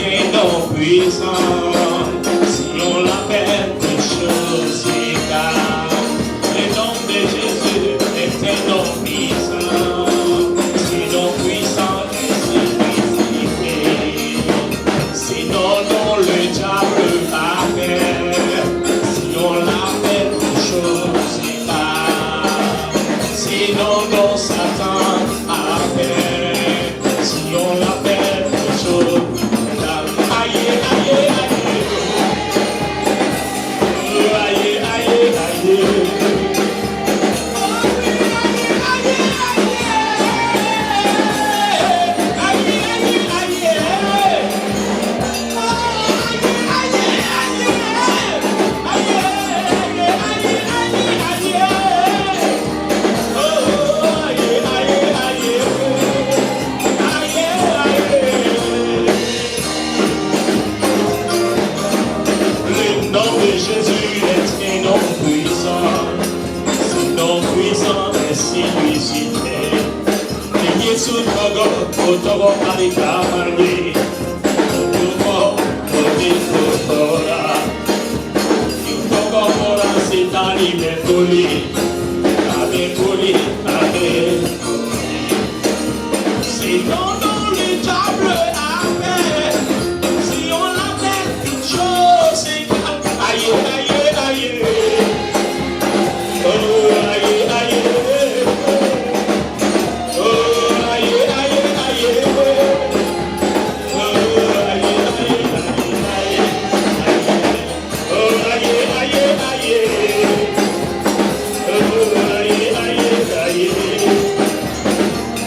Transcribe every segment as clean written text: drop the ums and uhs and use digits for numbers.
est un nom puissant. Si on l'appelle une chose égale, le nom de Jésus est un nom puissant. Sinon puissant et signifié. Sinon non le diable appelle. Si on l'appelle une chose égale. Sinon non Satan appelle. Si on l'appelle une chose égale. Aïe, aïe, aïe. Aïe, aïe, aïe. Le nom de Jésus est un nom puissant. Ce nom puissant est simplicité. Et Jésus Togo, Togo, Marika, Marli, Togo, Togo, Togo, c'est un libétoli, Abekoli, Abekoli. Sinon, non, le diable appelle. Si on l'appelle une chose, c'est aïe, aïe, aïe. Oh, aïe, aïe. Oh, aïe, aïe, aïe. Oh, aïe, aïe, aïe.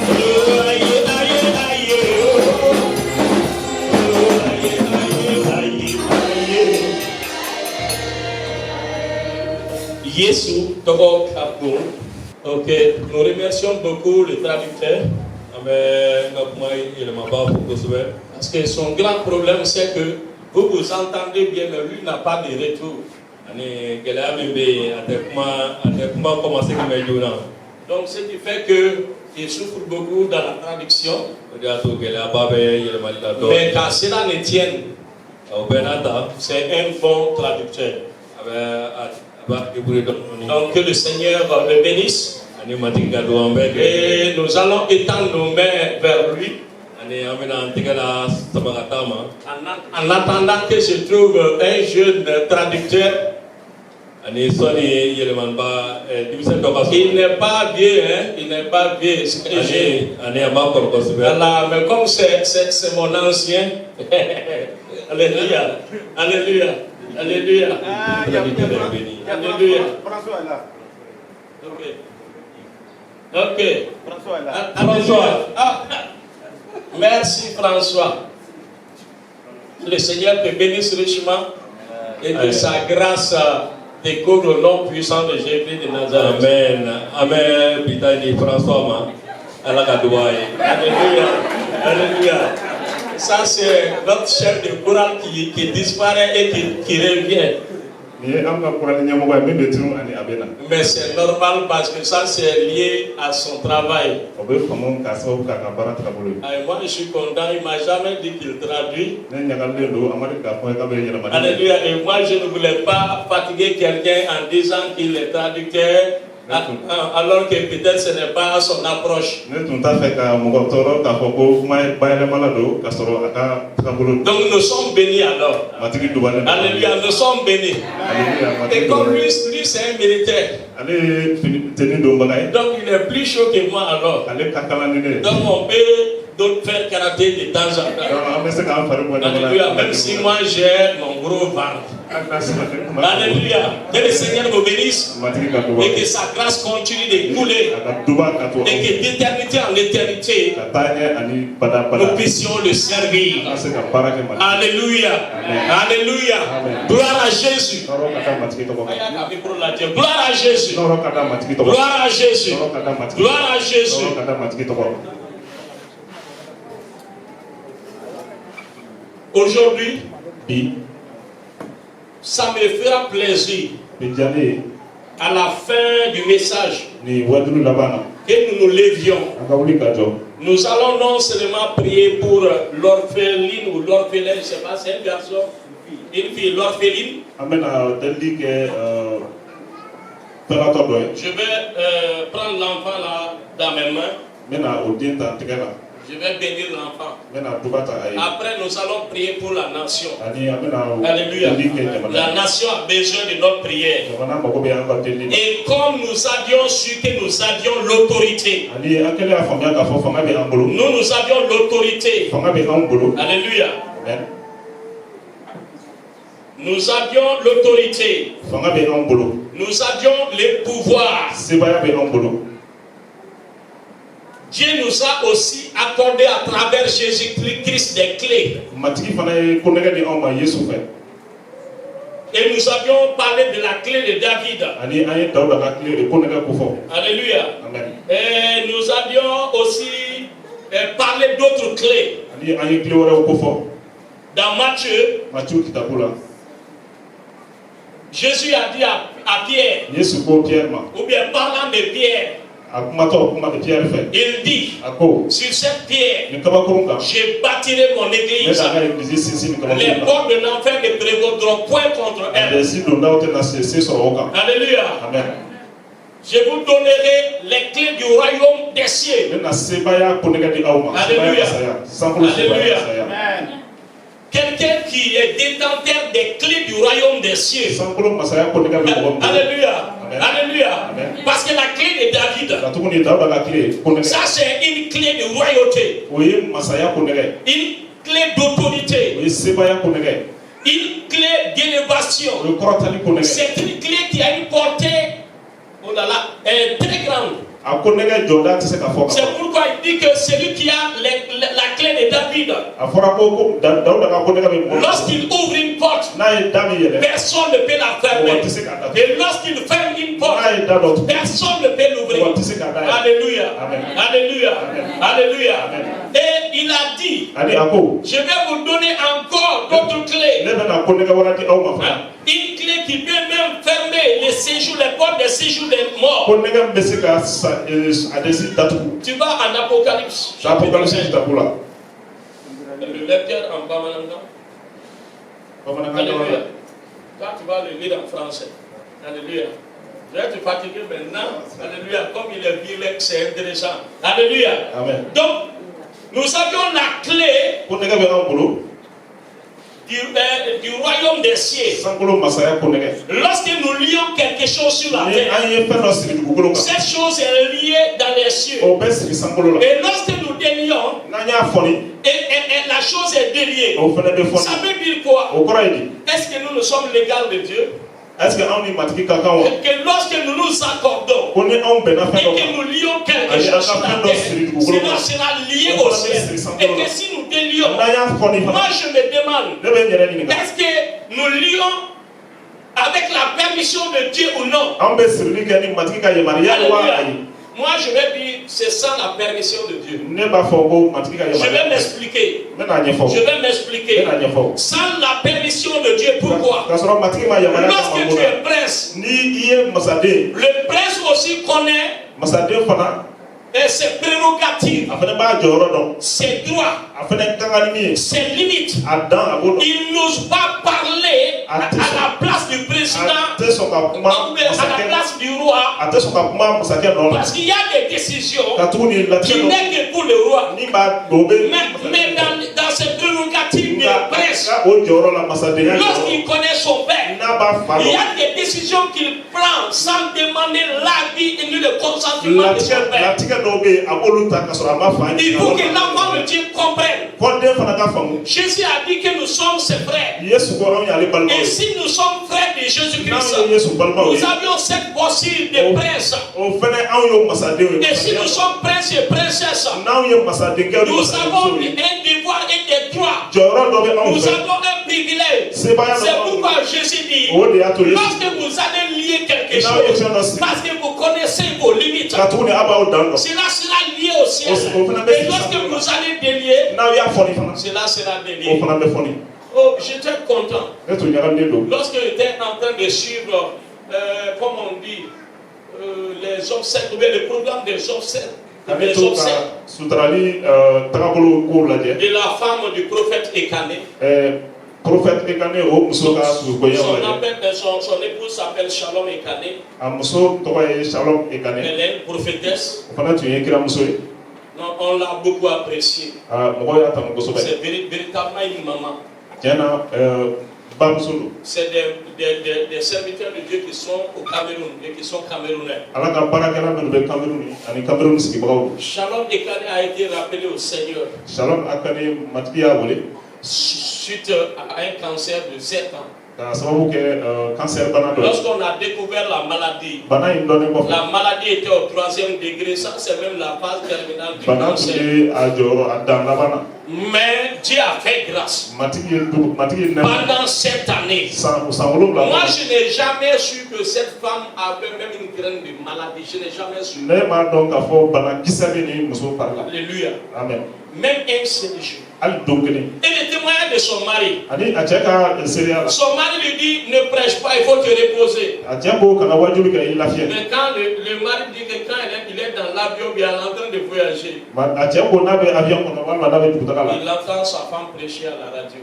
Oh, aïe, aïe, aïe. Oh, aïe, aïe, aïe. Yesu Togo Kapou. Ok, nous remercions beaucoup le traducteur. Parce que son grand problème, c'est que vous vous entendez bien, mais lui n'a pas de retour. Donc, ce qui fait qu'il souffre beaucoup dans la traduction. Mais quand cela ne tienne, c'est un bon traducteur. Donc, que le Seigneur le bénisse. Et nous allons étendre nos mains vers lui. En attendant que se trouve un jeune traducteur. Il n'est pas vieux, hein? Il n'est pas vieux. Voilà, mais comme c'est mon ancien. Alléluia. Alléluia. Alléluia. Alléluia. François est là. Ok. Ok. François est là. François. Ah. Merci François. Le Seigneur te bénisse richement et que sa grâce découvre le nom puissant de Jésus de Nazareth. Amen. Amen. Pitani François ma. Alléluia. Alléluia. Ça c'est notre chef de chorale qui disparaît et qui revient. Mais c'est normal parce que ça c'est lié à son travail. Et moi je suis content, il ne m'a jamais dit qu'il traduit. Alléluia. Et moi je ne voulais pas fatiguer quelqu'un en disant qu'il est traducteur. Alors que peut-être ce n'est pas son approche. Donc nous sommes bénis alors. Alléluia, nous sommes bénis. Et comme lui c'est un militaire. Donc il est plus chaud que moi alors. Donc on peut faire karaté de temps en temps. Alléluia, même si moi j'ai mon gros ventre. Alléluia. Que le Seigneur nous bénisse et que sa grâce continue de couler et que d'éternité en éternité nous puissions le servir. Alléluia. Alléluia. Gloire à Jésus. Gloire à Jésus. Gloire à Jésus. Gloire à Jésus. Aujourd'hui, ça me fera plaisir à la fin du message que nous nous levions Nous allons non seulement prier pour l'orpheline ou l'orphelin, je ne sais pas, c'est un garçon, une fille, l'orpheline. Je vais prendre l'enfant là dans mes mains. Je vais bénir l'enfant. Après, nous allons prier pour la nation. Alléluia. La nation a besoin de notre prière. Et comme nous avions su que nous avions l'autorité, nous avions l'autorité. Alléluia. Nous avions l'autorité. Nous avions les pouvoirs. Dieu nous a aussi accordé à travers Jésus-Christ des clés. Et nous avions parlé de la clé de David. Alléluia. Et nous avions aussi parlé d'autres clés. Dans Matthieu, Jésus a dit à Pierre, ou bien parlant de Pierre, il dit, sur cette pierre, je bâtirai mon église. Les portes de l'enfer ne prévaudront point contre elle. Alléluia. Amen. Je vous donnerai les clés du royaume des cieux. Alléluia. Alléluia. Amen. Quelqu'un qui est détenteur des clés du royaume des cieux. Alléluia. Alléluia. Parce que la clé de David, ça c'est une clé de royauté. Une clé d'autorité. Une clé d'élévation. C'est une clé qui a une portée, oh là là, très grande. C'est pourquoi il dit que celui qui a la clé de David, lorsqu'il ouvre une porte, personne ne peut la fermer. Et lorsqu'il ferme une porte, personne ne peut l'ouvrir. Alléluia. Alléluia. Alléluia. Et il a dit, je vais vous donner encore d'autres clés. Une clé qui peut même fermer les séjours, les portes des séjours des morts. Tu vas en Apocalypse. Le lecteur en Bamananga. Alléluia. Quand tu vas le lire en français. Alléluia. Je vais te fatiguer maintenant. Alléluia. Comme il est vieux, c'est intéressant. Alléluia. Amen. Donc, nous avions la clé du royaume des cieux. Lorsque nous lions quelque chose sur la terre, cette chose est liée dans les cieux. Et lorsque nous délions, et la chose est déliée, ça veut dire quoi? Est-ce que nous sommes légaux de Dieu? Que lorsque nous nous accordons et que nous lions quelque chose sur la terre, cela sera lié au ciel. Et que si nous délions, moi je me demande, est-ce que nous lions avec la permission de Dieu ou non? Moi je vais dire, c'est sans la permission de Dieu. Je vais m'expliquer. Sans la permission de Dieu, pourquoi? Lorsque tu es prince, le prince aussi connaît ses prérogatives, ses droits, ses limites. Il n'ose pas parler à la place du président, à la place du roi, parce qu'il y a des décisions qui n'est que pour le roi. Mais dans ses prérogatives de prince, lorsqu'il connaît son père, il y a des décisions qu'il prend sans demander l'avis et le consentement de son père. Il faut que l'enfant de Dieu comprenne. Jésus a dit que nous sommes ses frères. Et si nous sommes frères de Jésus-Christ, nous avions cette possibilité de prince. Et si nous sommes princes et princesses, nous avons un devoir et des droits. Nous avons un privilège. C'est pourquoi Jésus dit, lorsque vous allez lier quelque chose, parce que vous connaissez vos limites, cela sera lié au ciel. Et lorsque vous allez délier, cela sera délié. Oh, j'étais content. Lorsque j'étais en train de suivre, comme on dit, les obsèques, le programme des obsèques les obsèques de la femme du prophète Ekané. Son épouse s'appelle Shalom Ekané. Elle est une prophétesse. Non, on l'a beaucoup appréciée. C'est véritablement une maman. C'est des serviteurs de Dieu qui sont au Cameroun et qui sont camerounais. Shalom Ekané a été rappelé au Seigneur suite à un cancer de 7 ans. Lorsqu'on a découvert la maladie était au 3e degré, ça c'est même la phase terminale du cancer. Mais Dieu a fait grâce. Pendant cette année, moi je n'ai jamais su que cette femme avait même une graine de maladie. Je n'ai jamais su. Alléluia. Amen. Même un seul jour. Et le témoignage de son mari. Son mari lui dit ne prêche pas, il faut te reposer. Mais quand le mari dit que quand il est dans l'avion, il est en train de voyager, il entend sa femme prêcher à la radio.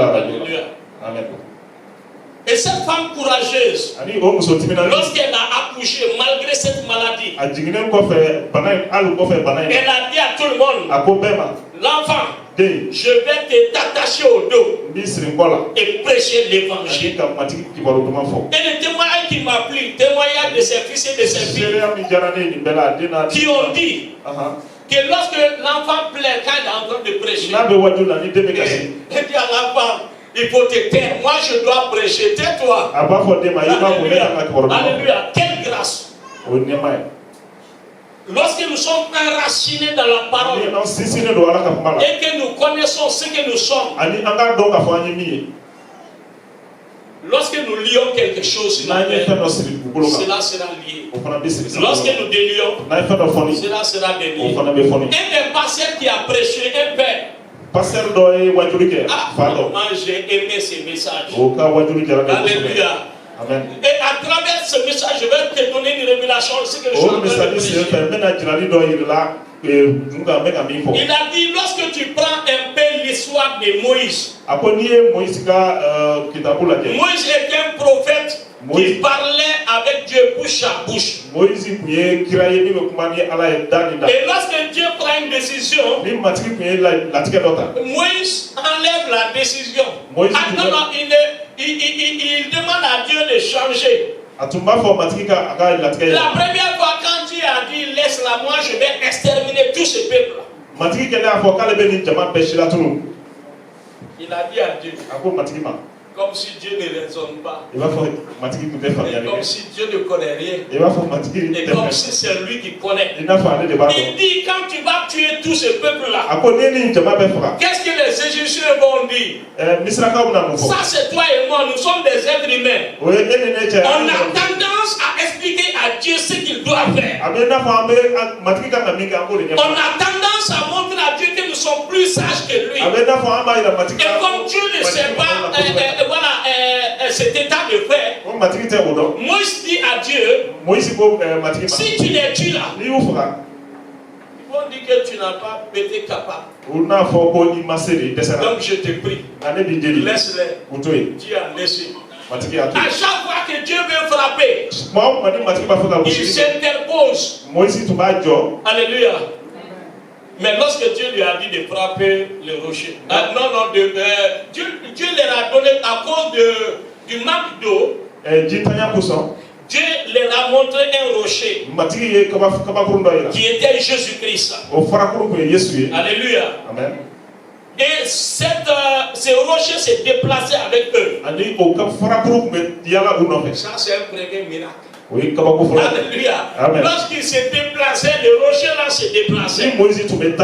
Alléluia. Amen. Et cette femme courageuse, lorsqu'elle a accouché malgré cette maladie, elle a dit à tout le monde, l'enfant, je vais t'attacher au dos et prêcher l'évangile. Et le témoignage qui m'a plu, témoignage de ses fils et de ses filles, qui ont dit que lorsque l'enfant plaît quand il est en train de prêcher, il dit à l'enfant, il faut te taire. Moi, je dois prêcher. Tais-toi. Alléluia. Alléluia. Quelle grâce. Lorsque nous sommes enracinés dans la parole et que nous connaissons ce que nous sommes, lorsque nous lions quelque chose, cela sera lié. Lorsque nous délions, cela sera délié. Un des pasteurs qui a prêché, un père, moi j'ai aimé ces messages. Alléluia. Amen. Et à travers ce message, je vais te donner une révélation. Ce que je suis en train de prêcher. Il a dit, lorsque tu prends un peu l'histoire de Moïse, Moïse était un prophète qui parlait avec Dieu bouche à bouche. Et lorsque Dieu prend une décision, Moïse enlève la décision. Il demande à Dieu de changer. La première fois quand Dieu a dit laisse-la, moi je vais exterminer tout ce peuple. Il a dit à Dieu, comme si Dieu ne raisonne pas, et comme si Dieu ne connaît rien, et comme si c'est lui qui connaît. Il dit, quand tu vas tuer tout ce peuple-là, qu'est-ce que les Égyptiens vont dire? Ça c'est toi et moi, nous sommes des êtres humains. On a tendance à expliquer à Dieu ce qu'il doit faire. On a tendance à montrer à Dieu que nous sommes plus sages que lui. Et comme Dieu ne sait pas cet état de fait, Moïse dit à Dieu, si tu les tues là, ils vont dire que tu n'as pas été capable. Donc je te prie, laisse-les. Dieu a laissé. À chaque fois que Dieu veut frapper, il s'interpose. Alléluia. Mais lorsque Dieu lui a dit de frapper le rocher, Dieu leur a donné à cause du manque d'eau. Dieu leur a montré un rocher qui était Jésus-Christ. Alléluia. Amen. Et ce rocher s'est déplacé avec eux. Ça c'est un premier miracle. Alléluia. Lorsqu'il s'est déplacé, le rocher là s'est déplacé. Moïse avait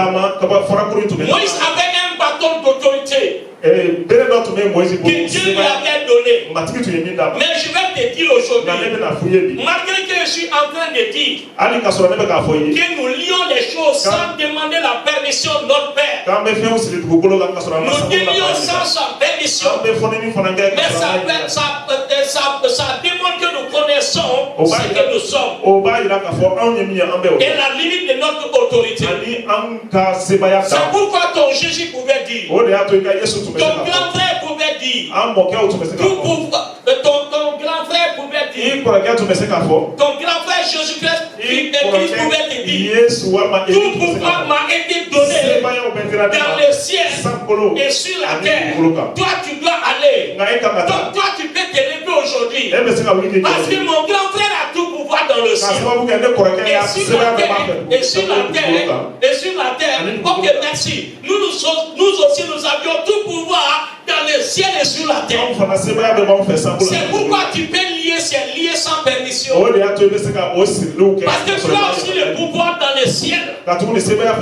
un bâton d'autorité que Dieu lui avait donné. Mais je vais te dire aujourd'hui, malgré que je suis en train de dire que nous lions les choses sans demander la permission de notre Père, nous délions sans sa permission, mais ça démontre que nous connaissons ce que nous sommes et la limite de notre autorité. C'est pourquoi ton Jésus pouvait dire, ton grand frère pouvait dire, ton grand frère pouvait dire, ton grand frère Jésus-Christ pouvait te dire, tout pouvoir m'a été donné dans le ciel et sur la terre. Toi tu dois aller. Donc toi tu peux te lever aujourd'hui. Parce que mon grand frère a tout pouvoir dans le ciel. Et sur la terre. Ok, merci. Nous aussi nous avions tout pouvoir dans le ciel et sur la terre. C'est pourquoi tu peux lier sans permission. Parce que tu as aussi le pouvoir dans le ciel.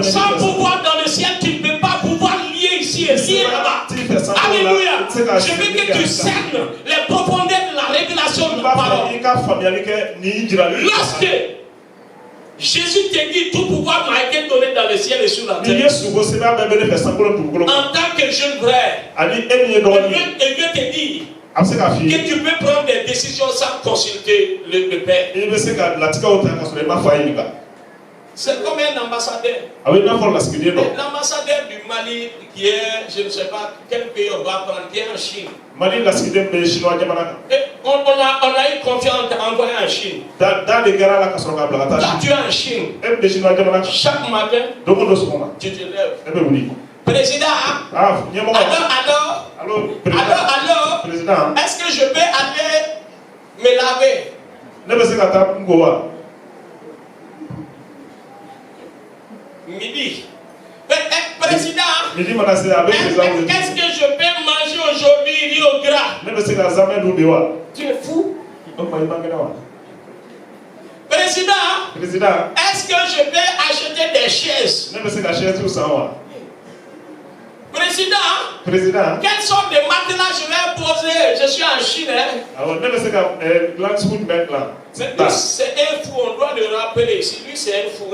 Sans pouvoir dans le ciel, tu ne peux pas pouvoir lier ici et lier là-bas. Alléluia. Je veux que tu cernes les profondeurs de la révélation de la parole. Lorsque Jésus te dit tout pouvoir m'a été donné dans le ciel et sur la terre. En tant que jeune frère, il veut te dire que tu peux prendre des décisions sans consulter le Père. C'est comme un ambassadeur. L'ambassadeur du Mali qui est, je ne sais pas quel pays on va prendre, qui est en Chine. Et on a eu confiance à envoyer en Chine. Là, tu es en Chine. Chaque matin, tu te lèves. Président, alors, est-ce que je vais aller me laver? Midi. Président, qu'est-ce que je peux manger aujourd'hui? Il dit au gras. Tu es fou? Président, est-ce que je vais acheter des chaises? Président, quelle sorte de matelas je vais poser? Je suis en Chine. C'est un fou, on doit le rappeler. Si lui c'est un fou,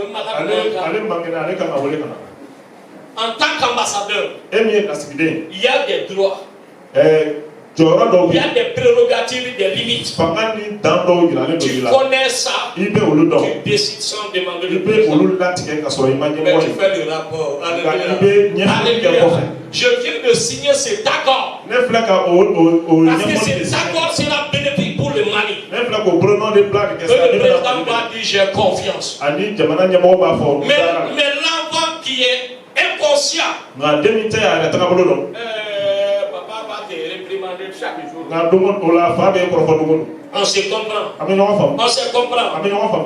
en tant qu'ambassadeur, il y a des droits. Il y a des prérogatives, des limites. Tu connais ça, tu décides sans demander le président. Mais tu fais le rapport. Alléluia. Je viens de signer cet accord. Parce que cet accord sera bénéfique pour le Mali. Le président m'a dit j'ai confiance. Mais l'enfant qui est inconscient, chaque jour. On se comprend.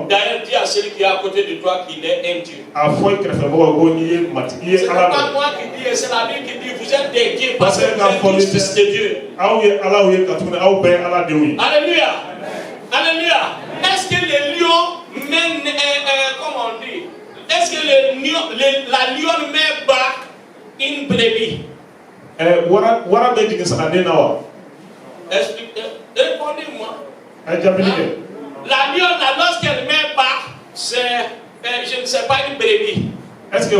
D'ailleurs, dis à celui qui est à côté de toi qu'il est un Dieu. C'est pas moi qui dis, c'est la Bible qui dit vous êtes des dieux parce que vous êtes tous fils de Dieu. Alléluia. Alléluia. Est-ce que les lions mènent, comment on dit, est-ce que la lionne met bas une brebis? Répondez-moi. La lionne, lorsqu'elle met bas, c'est, je ne sais pas, une brebis. Est-ce que un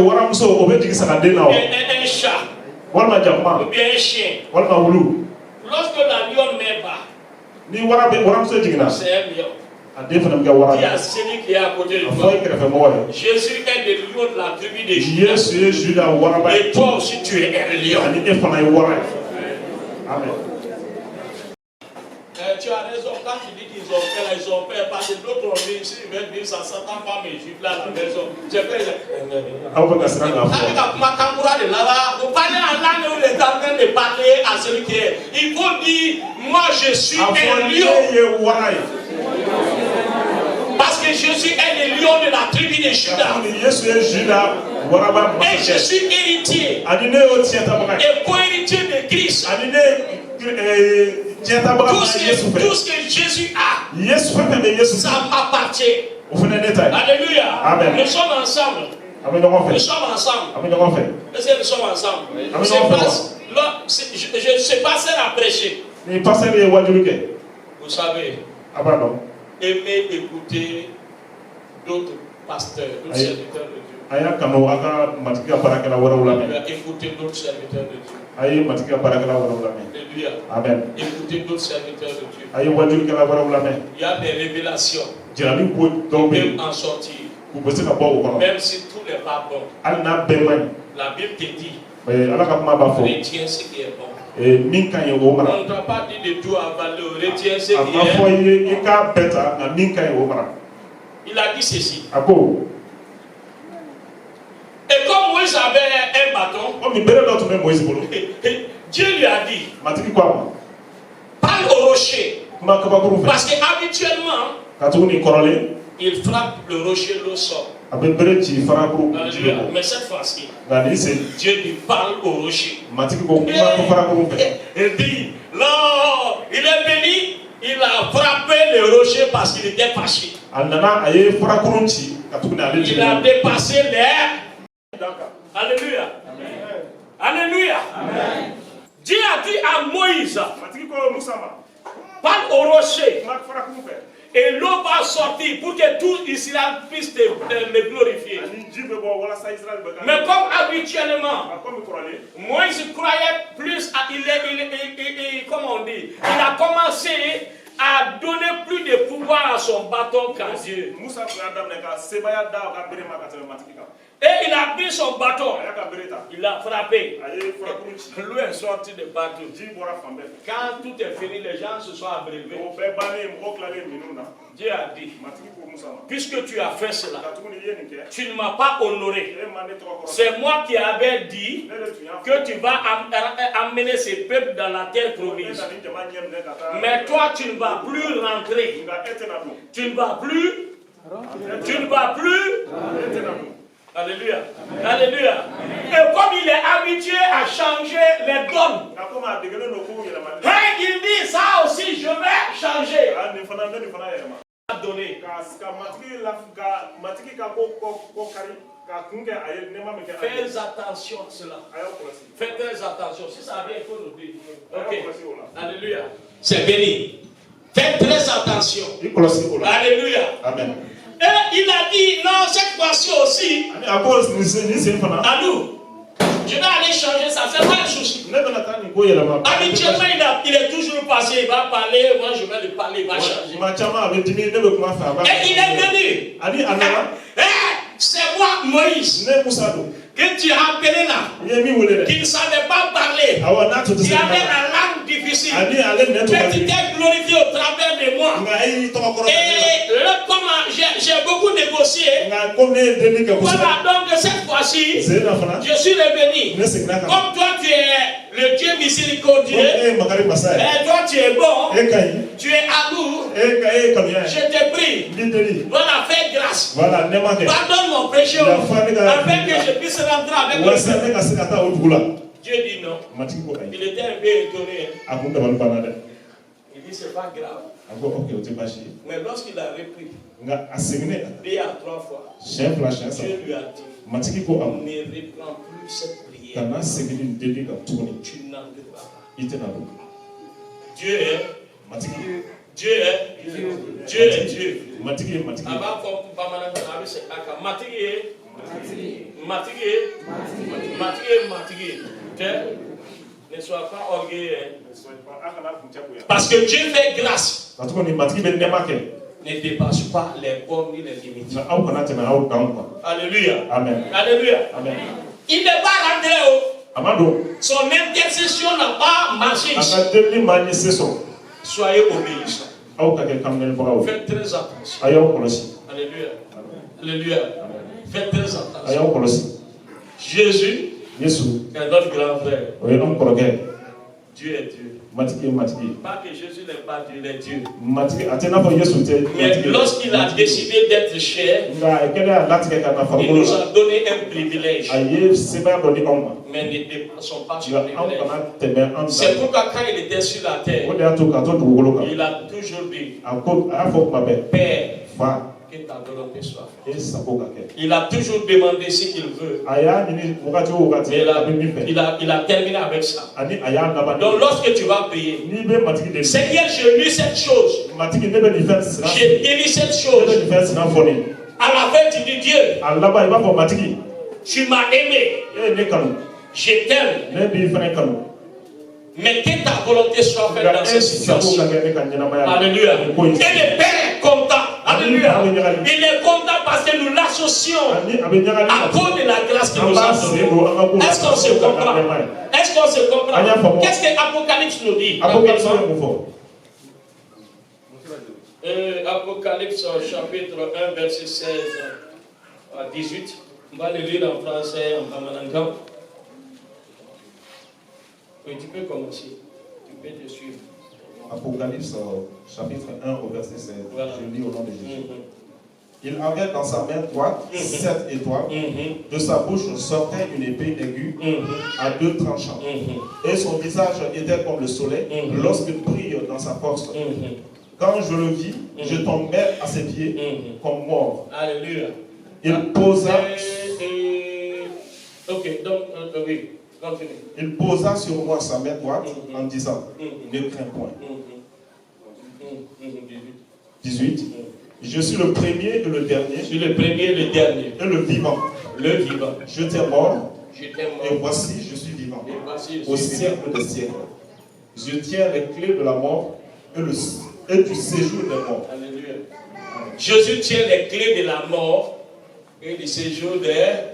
chat ou bien un chien? Lorsque la lionne met bas, c'est un lion. Il y a celui qui est à côté de toi. Jésus est le lion de la tribu de Juda. Et toi aussi tu es un lion. Amen. Tu as raison quand tu dis qu'ils ont fait, parce que d'autres ont dit, s'ils veulent dire ça, Satan va me gifler à la maison. J'ai fait. Vous parlez en langue où il est en train de parler à celui qui est. Il faut dire, moi je suis un lion. Parce que Jésus est le lion de la tribu de Juda. Et je suis héritier. Et co-héritier de Christ. Tout ce que Jésus a, ça m'appartient. Alléluia. Amen. Nous sommes ensemble. Nous sommes ensemble. Est-ce que nous sommes ensemble? Je ne sais pas ça à prêcher. Vous savez, aimez écouter d'autres pasteurs, d'autres serviteurs de Dieu. écouter d'autres serviteurs de Dieu. Alléluia. Amen. Écoutez d'autres serviteurs de Dieu. Il y a des révélations qui peuvent en sortir. Même si tout n'est pas bon. La Bible te dit, retiens ce qui est bon. On ne doit pas dire de tout avaler, retiens ce qui est bon. Il a dit ceci. Et comme Moïse avait un bâton, Dieu lui a dit, parle au rocher. Parce qu'habituellement, il frappe le rocher, l'eau sort. Mais cette fois-ci, Dieu lui parle au rocher. Il dit, non, il est venu, il a frappé le rocher parce qu'il était fâché. Il a dépassé l'air. Alléluia. Amen. Alléluia. Amen. Dieu a dit à Moïse, parle au rocher. Et l'eau va sortir pour que tout Israël puisse me glorifier. Mais comme habituellement, Moïse croyait plus à comment on dit, il a commencé à donner plus de pouvoir à son bâton qu'à Dieu. Et il a pris son bâton, il a frappé. L'eau est sortie de partout. Quand tout est fini, les gens se sont abreuvés. Dieu a dit, puisque tu as fait cela, tu ne m'as pas honoré. C'est moi qui avais dit que tu vas amener ces peuples dans la terre promise. Mais toi, tu ne vas plus rentrer. Tu ne vas plus. Alléluia. Alléluia. Et comme il est habitué à changer les donnes, il dit ça aussi, je vais changer. Donner. Faites attention à cela. Faites très attention. Si ça vient, il faut le dire. Ok. Alléluia. C'est béni. Faites très attention. Alléluia. Amen. Et il a dit, non, cette fois-ci aussi, à nous, je vais aller changer ça, c'est pas un souci. Habituellement, il est toujours passé, il va parler, moi je vais lui parler, il va changer. Et il est venu. C'est moi, Moïse, que tu as appelé là, qui ne savait pas parler, qui avait la langue difficile, mais tu t'es glorifié au travers de moi. Et comme j'ai beaucoup négocié, voilà, donc cette fois-ci, je suis revenu. Comme toi tu es le Dieu miséricordieux, et toi tu es bon, tu es amour, je te prie, voilà, fais grâce, pardonne mon péché, afin que je puisse rentrer avec le Seigneur. Dieu dit non. Il était un peu étonné. Il dit c'est pas grave. Mais lorsqu'il a repris, il a 3 fois, Dieu lui a dit, ne reprends plus cette prière. Tu n'entreras pas. Dieu est Dieu. Ne sois pas orgueilleux. Parce que Dieu fait grâce. Ne dépasse pas les bornes ni les limites. Alléluia. Amen. Alléluia. Amen. Il n'est pas rentré haut. Son intercession n'a pas marché. Soyez obéissants. Faites très attention. Alléluia. Alléluia. Faites très attention. Jésus est notre grand frère. Dieu est Dieu. Pas que Jésus n'est pas Dieu, il est Dieu. Mais lorsqu'il a décidé d'être cher, il nous a donné un privilège. Mais ne dépassons pas ce privilège. C'est pourquoi quand il était sur la terre, il a toujours dit, Père, que ta volonté soit faite. Il a toujours demandé ce qu'il veut. Mais il a terminé avec ça. Donc lorsque tu vas prier, Seigneur, je lis cette chose. Je bénis cette chose. À la fin, tu dis Dieu, tu m'as aimé. Je t'aime. Mais que ta volonté soit faite dans cette situation. Alléluia. Et le Père est content. Alléluia. Il est content parce que nous l'associons à cause de la grâce qu'il nous a donnée. Est-ce qu'on se comprend? Est-ce qu'on se comprend? Qu'est-ce que Apocalypse nous dit? Apocalypse chapitre 1 verset 16 à 18. On va le lire en français, en pamanangan. Oui, tu peux commencer. Tu peux te suivre. Apocalypse chapitre 1 au verset 16. Voilà. Je lis au nom de Jésus. Il avait dans sa main droite 7 étoiles. De sa bouche sortait une épée aiguë à 2 tranchants. Et son visage était comme le soleil lorsqu'il brille dans sa force. Quand je le vis, je tombais à ses pieds comme mort. Alléluia. Il posa... Ok, donc, oui. Il posa sur moi sa main droite en disant, ne crains point. 18. Je suis le premier et le dernier. Je suis le premier et le dernier. Et le vivant. Le vivant. Je t'ai mort. Et voici, je suis vivant. Au siècle des siècles. Je tiens les clés de la mort et du séjour des morts. Alléluia. Jésus tient les clés de la mort et du séjour des...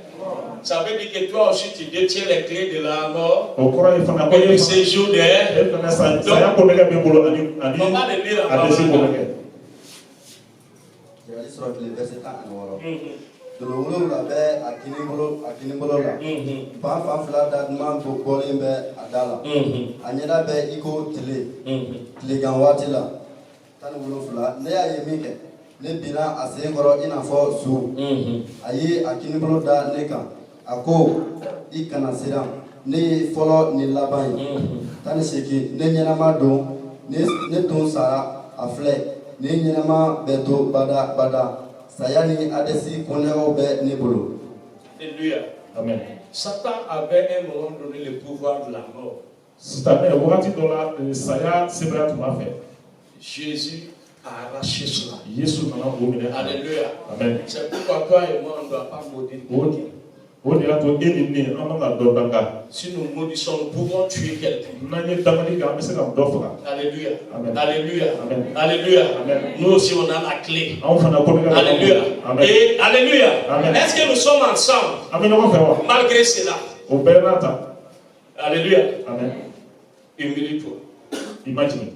Ça veut dire que toi aussi tu détiens les clés de la mort et du séjour des... Donc, on va le lire en parlant. Ne bina asengoro inafo su ayi akinibolo da neka ako ikana siram ne folo ni laban tani seki ne nyenama don ne don sara afle ne nyenama beto bada sayani adesi koneo be nebolo. Alléluia. Amen. Satan avait un moment donné le pouvoir de la mort. Jésus a arraché cela. Alléluia. Amen. C'est pourquoi toi et moi on ne doit pas maudire. Si nous maudissons, nous pouvons tuer quelqu'un. Alléluia. Amen. Alléluia. Amen. Alléluia. Amen. Nous aussi on a la clé. Alléluia. Amen. Et alléluia. Amen. Est-ce que nous sommes ensemble? Malgré cela. Alléluia. Amen. Humilie-toi. Imagine.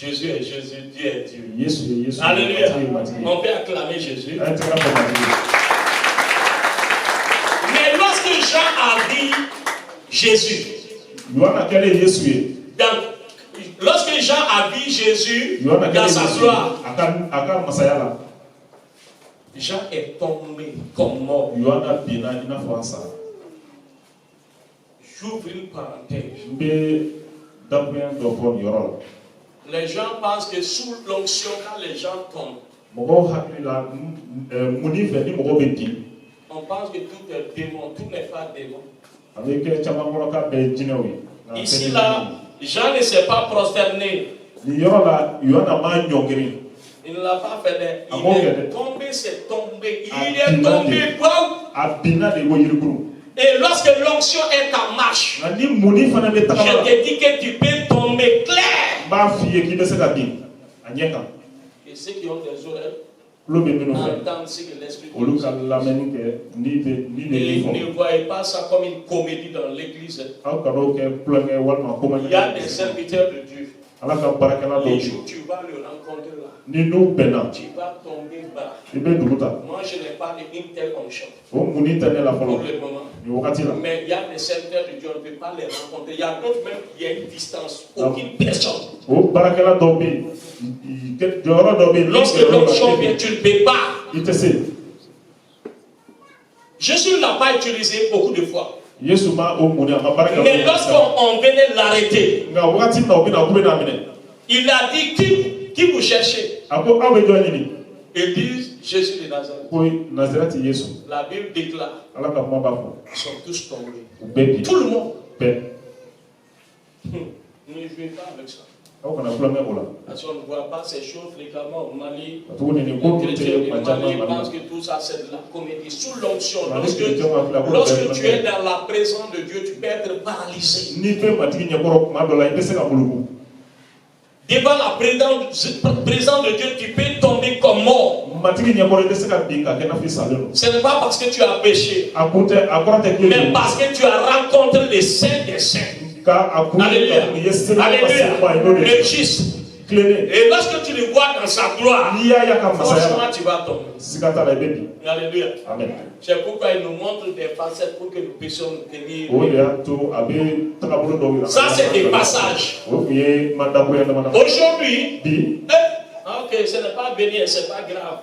Jésus est Jésus, Dieu est Dieu. Alléluia. On peut acclamer Jésus. Mais lorsque Jean a vu Jésus, lorsque Jean a vu Jésus dans sa gloire, Jean est tombé comme mort. J'ouvre une parenthèse. Les gens pensent que sous l'onction, quand les gens tombent, on pense que tout est démon, tout n'est pas démon. Ici, là, Jean ne s'est pas prosterné. Il ne l'a pas fait. Il est tombé, c'est tombé. Il est tombé. Et lorsque l'onction est en marche, je te dis que tu peux tomber clair. Et ceux qui ont des oreilles entendent ce que l'Esprit dit. Ne voyez pas ça comme une comédie dans l'église. Il y a des serviteurs de Dieu. Les jours tu vas le rencontrer là. Tu vas tomber bas. Moi je n'ai pas une telle onction pour le moment. Mais il y a des serviteurs de Dieu, on ne peut pas les rencontrer. Il y a d'autres même qui a une distance, aucune personne. Lorsque l'onction vient, tu ne peux pas. Jésus ne l'a pas utilisé beaucoup de fois. Mais lorsqu'on venait l'arrêter, il a dit qui vous cherchez? Ils disent Jésus de Nazareth. La Bible déclare ils sont tous tombés. Tout le monde. Ne jouez pas avec ça. Parce qu'on ne voit pas ces choses fréquemment au Mali. Les chrétiens du Mali pensent que tout ça c'est de la comédie. Sous l'onction, lorsque tu es dans la présence de Dieu, tu peux être paralysé. Devant la présence de Dieu, tu peux tomber comme mort. Ce n'est pas parce que tu as péché, mais parce que tu as rencontré les saints des saints. Alléluia. Alléluia. Le Christ. Et lorsque tu le vois dans sa gloire, franchement, tu vas tomber. Alléluia. Amen. C'est pourquoi il nous montre des facettes pour que nous puissions nous tenir. Ça, c'est des passages. Aujourd'hui, ok, ce n'est pas béni, ce n'est pas grave.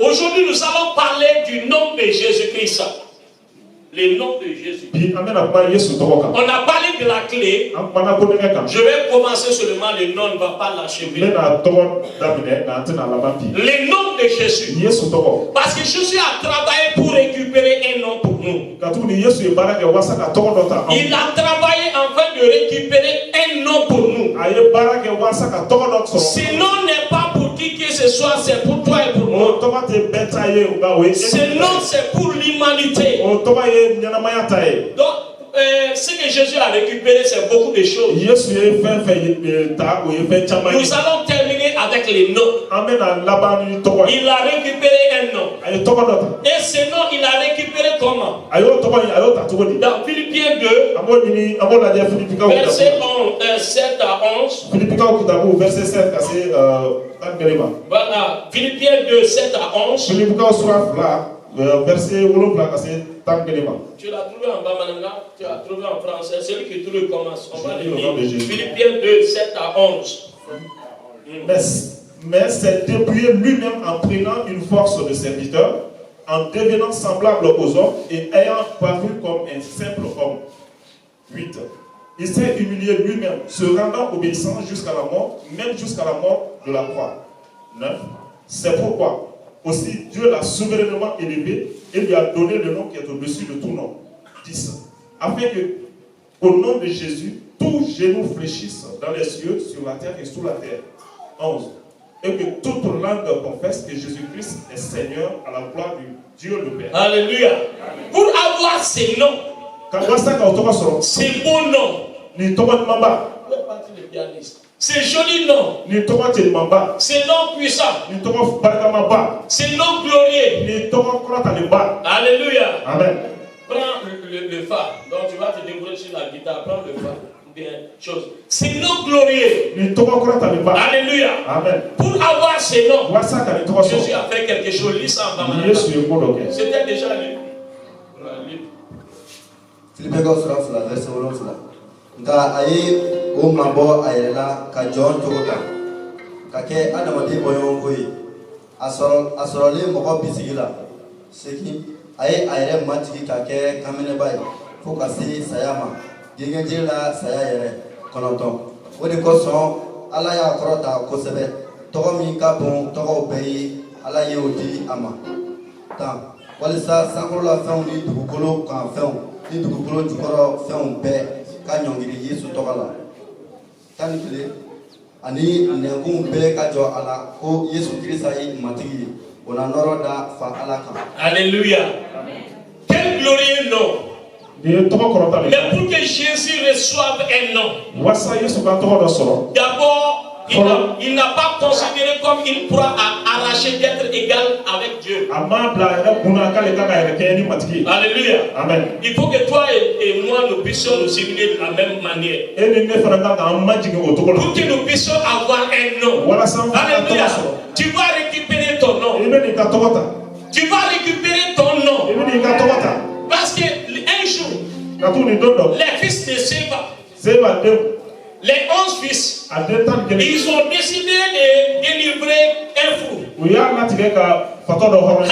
Aujourd'hui, nous allons parler du nom de Jésus-Christ. Le nom de Jésus. On a parlé de la clé. Je vais commencer seulement, le nom ne va pas l'achever. Le nom de Jésus. Parce que Jésus a travaillé pour récupérer un nom pour nous. Il a travaillé afin de récupérer un nom pour nous. Ce nom n'est pas pour qui que ce soit, c'est pour toi et pour moi. Ce nom, c'est pour l'humanité. Donc, ce que Jésus a récupéré, c'est beaucoup de choses. Nous allons terminer avec les noms. Il a récupéré un nom. Et ce nom, il a récupéré comment? Dans Philippiens 2, verset 7 à 11. Voilà, Philippiens 2, 7 à 11. Verset tu l'as trouvé en bas, madame là. Tu l'as trouvé en français. Celui qui trouve commence. On va le lire. Philippiens 2, 7 à 11. Mais c'est dépouiller lui-même en prenant une force de serviteur, en devenant semblable aux hommes et ayant paru comme un simple homme. 8. Il s'est humilié lui-même, se rendant obéissant jusqu'à la mort, même jusqu'à la mort de la croix. 9. C'est pourquoi aussi Dieu l'a souverainement élevé et lui a donné le nom qui est au-dessus de tout nom. 10. Afin que, au nom de Jésus, tout genou fléchisse dans les cieux, sur la terre et sous la terre. 11. Et que toute langue confesse que Jésus-Christ est Seigneur à la gloire du Dieu le Père. Alléluia. Amen. Pour avoir ces noms, ces beaux noms, c'est joli nom. C'est nom puissant. C'est nom glorieux. Alléluia. Amen. Prends le fa. Donc tu vas te débrouiller sur la guitare. Prends le fa. Bien chose. C'est nom glorieux. Alléluia. Amen. Pour avoir ces noms, Jésus a fait quelque chose. Lis ça en bas. C'était déjà lu. Philippiens verset 11. Nga aye o mabo ayela ka John togota ka ke adamadi boyon koyi asoro le moko bisigila seki aye ayere matiki ka ke kamene bay fo ka si sayama gengenje la saya yere konoton o de ko son ala ya korota ko sebe togo mi ka bon togo beyi ala ye odi ama tan walisa sankola fɛnw ni dugukolo kan fɛnw ni dugukolo jukɔrɔ fɛnw bɛɛ ka ɲɔngiri Yesu tɔgɔ la. 11 ani nɛnkun bɛɛ ka jɔ a la ko Yesu Kirisa ye matigi ye o na nɔrɔ da fa Ala kan. Alléluia. Quel glorieux nom. Mais pour que Jésus reçoive un nom, d'abord il n'a pas considéré comme il pourra arracher d'être égal avec Dieu. Alléluia. Amen. Il faut que toi et moi nous puissions nous humilier de la même manière. Pour que nous puissions avoir un nom. Alléluia. Tu vas récupérer ton nom. Tu vas récupérer ton nom. Parce que un jour, les fils de Séba, les 11 fils, ils ont décidé de délivrer un fou.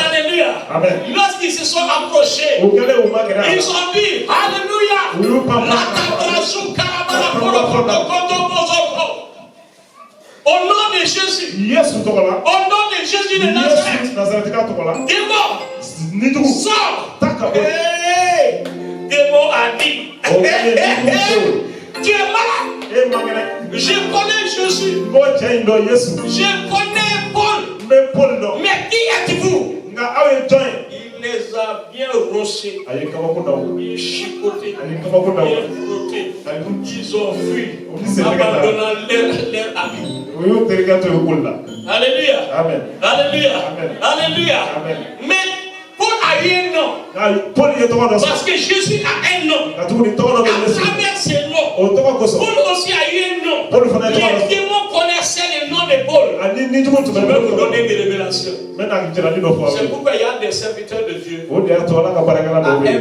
Alléluia. Lorsqu'ils se sont approchés, ils ont dit Alléluia. Au nom de Jésus. Au nom de Jésus de Nazareth. Démon, sors. Démon a dit tu es malade. Je connais Jésus. Je connais Paul. Mais qui êtes-vous? Il les a bien rossés, bien chicotés, bien frottés. Ils ont fui, abandonnant leur ami. Alléluia. Amen. Alléluia. Amen. Alléluia. Amen. Mais Paul a eu un nom. Parce que Jésus a un nom. À travers ces noms, Paul aussi a eu un nom. Les démons connaissaient le nom de Paul. Je vais vous donner des révélations. C'est pourquoi il y a des serviteurs de Dieu. À un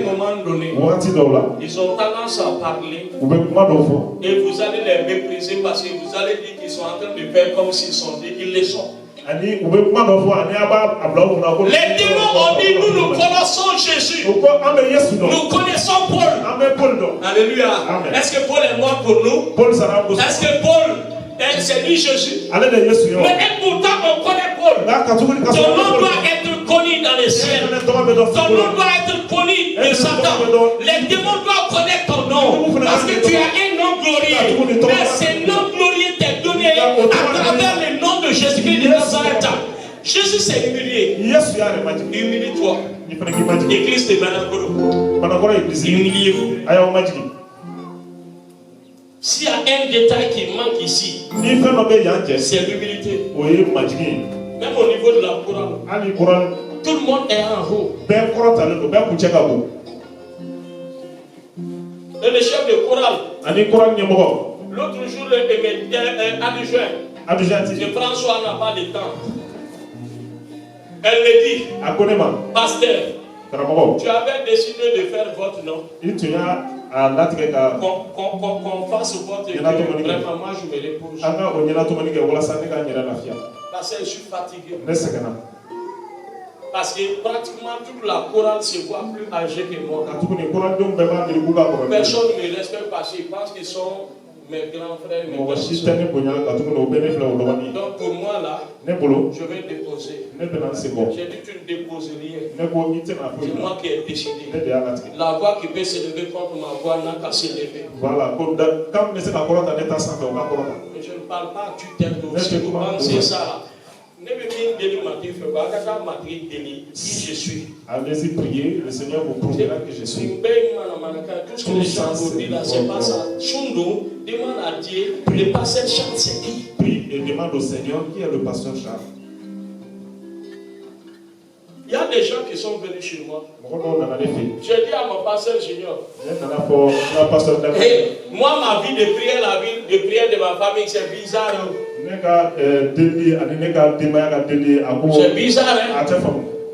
moment donné, ils ont tendance à parler. Et vous allez les mépriser parce que vous allez dire qu'ils sont en train de faire comme s'ils sont dit qu'ils le sont. Les démons ont dit, nous connaissons Jésus. Nous connaissons Paul. Alléluia. Est-ce que Paul est mort pour nous? Est-ce que Paul c'est lui Jésus? Mais pourtant on connaît Paul. Ton nom doit être connu dans les ciels. Ton nom doit être connu de Satan. Les démons doivent connaître ton nom. Parce que tu as un nom glorieux. Mais ce nom glorieux t'est donné à travers le nom de Jésus-Christ de Nazareth. Jésus s'est humilié. Humilie-toi. Église de Banagoro. Humiliez-vous. S'il y a un détail qui manque ici, c'est l'humilité. Même au niveau de la chorale, tout le monde est en haut. Et le chef de chorale, l'autre jour, adjoint, François n'a pas de temps. Elle me dit, pasteur, tu avais décidé de faire votre nom. Qu'on fasse votre nom. Vraiment, moi je me repose. Parce que je suis fatigué. Parce que pratiquement toute la chorale se voit plus âgée que moi. Personne ne me respecte parce qu'ils pensent qu'ils sont mes grands frères, mes grands soeurs. Donc pour moi là, je vais déposer. J'ai dit tu ne déposes rien. C'est moi qui ai décidé. La voix qui peut se lever contre ma voix n'a qu'à se lever. Mais je ne parle pas du terme aussi. Vous pensez ça là. Qui je suis. Allez-y prier, le Seigneur vous prouvera que je suis. Tout ce que les gens vous disent là, c'est pas ça. Chundo demande à Dieu, le pasteur Charles, c'est qui? Prie et demande au Seigneur qui est le pasteur Charles. Il y a des gens qui sont venus chez moi. J'ai dit à mon pasteur Junior, hey, moi ma vie de prière, la vie de prière de ma famille, c'est bizarre. C'est bizarre, hein?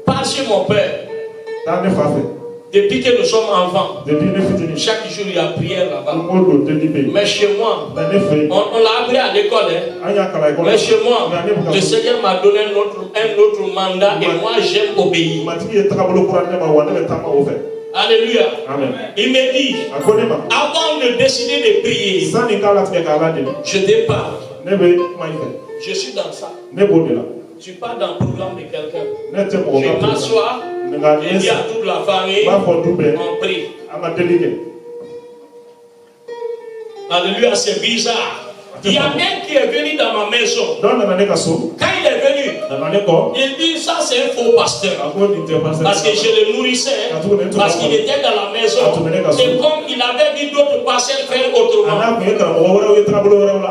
Pas chez mon père. Depuis que nous sommes enfants, chaque jour il y a prière là-bas. Mais chez moi, on l'a appris à l'école. Hein? Mais chez moi, le Seigneur m'a donné un autre mandat et moi j'aime obéir. Alléluia. Amen. Il me dit, avant de décider de prier, je te parle. Je suis dans ça. Tu pars dans le programme de quelqu'un. Je m'assois, je dis à toute la famille, on prie. Alléluia, c'est bizarre. Il y a un qui est venu dans ma maison. Quand il est venu, il dit ça c'est un faux pasteur. Parce que je le nourrissais, parce qu'il était dans la maison. Et comme il avait vu d'autres pasteurs faire autrement,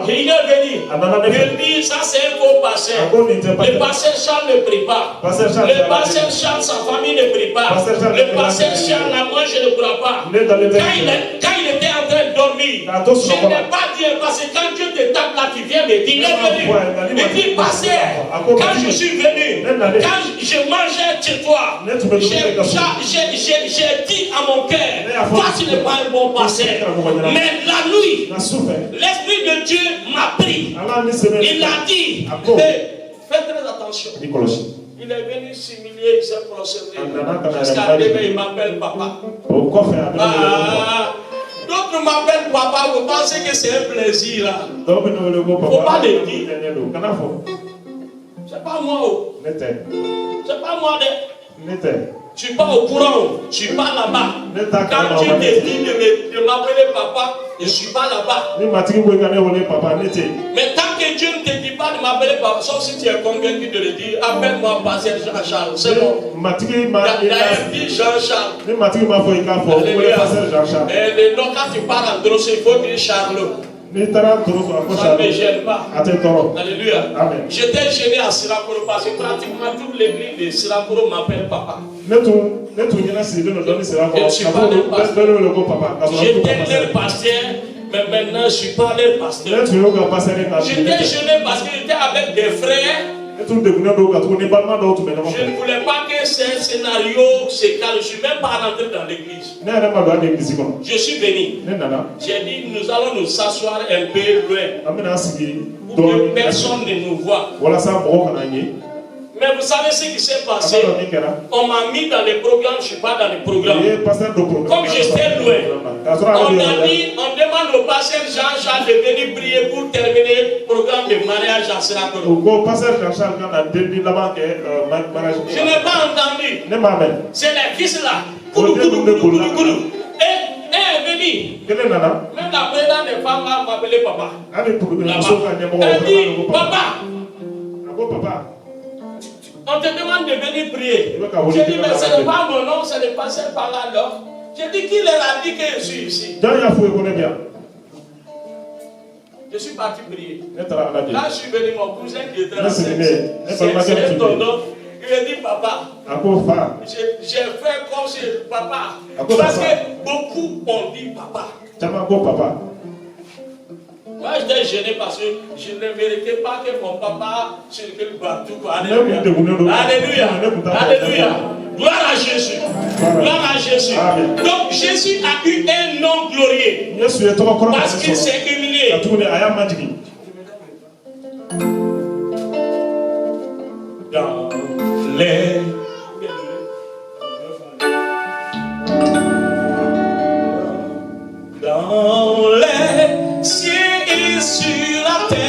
il est venu. Il dit ça c'est un faux pasteur. Le pasteur Charles ne prie pas. Le pasteur Charles, sa famille ne prie pas. Le pasteur Charles, moi je ne crois pas. Quand il était en train de dormir, je n'ai pas dit parce que quand Dieu te tape là, tu viens me dire, il est venu. Il dit, pasteur, quand je suis venu, quand je mangeais chez toi, j'ai dit à mon cœur, toi tu n'es pas un bon pasteur. Mais la nuit, l'Esprit de Dieu m'a pris. Il a dit, fais très attention. Il est venu s'humilier, il s'est procédé. Jusqu'à demain, il m'appelle papa. D'autres m'appellent papa, vous pensez que c'est un plaisir là? Faut pas le dire. C'est pas moi. C'est pas moi. Tu n'es pas au courant, je ne suis pas là-bas. Quand tu te dis de m'appeler papa, je ne suis pas là-bas. Mais tant que Dieu ne te dit pas de m'appeler papa, sauf si tu es convaincu de le dire, appelle-moi pasteur Jean-Charles. C'est bon. D'ailleurs, dis Jean-Charles. Et le nom, quand tu parles en Drosso, il faut dire Charlot. Ça ne me gêne pas. Alléluia. Amen. J'étais gêné à Sirakoro parce que pratiquement toute l'église de Sirakoro m'appelle papa. Je ne suis pas leur pasteur. J'étais leur pasteur, mais maintenant je ne suis pas leur pasteur. J'étais gêné parce que j'étais avec des frères. Je ne voulais pas que ce scénario se calme. Je ne suis même pas rentré dans l'église. Je suis venu. J'ai dit, nous allons nous asseoir un peu loin. Pour que personne ne nous voit. Mais vous savez ce qui s'est passé? On m'a mis dans les programmes, je ne suis pas dans les programmes. Comme j'étais loin, on demande au pasteur Jean-Charles de venir prier pour terminer le programme de mariage à Sirakoro. Je n'ai pas entendu. C'est les fils là. Veni. Même la présidente des femmes va m'appeler papa. Elle dit, papa. On te demande de venir prier. J'ai dit, mais ce n'est pas mon nom, ce n'est pas ce par là. J'ai dit, qui leur a dit que je suis ici? Je suis parti prier. Là, je suis venu, mon cousin qui était là, c'est tonton. Il a dit, papa. J'ai fait comme si papa. Parce que beaucoup ont dit papa. Moi, j'étais gêné parce que je ne méritais pas que mon papa circule partout. Alléluia. Alléluia. Alléluia. Gloire à Jésus. Gloire à Jésus. Donc, Jésus a eu un nom glorieux. Parce qu'il s'est humilié. Dans les cieux et sur la terre.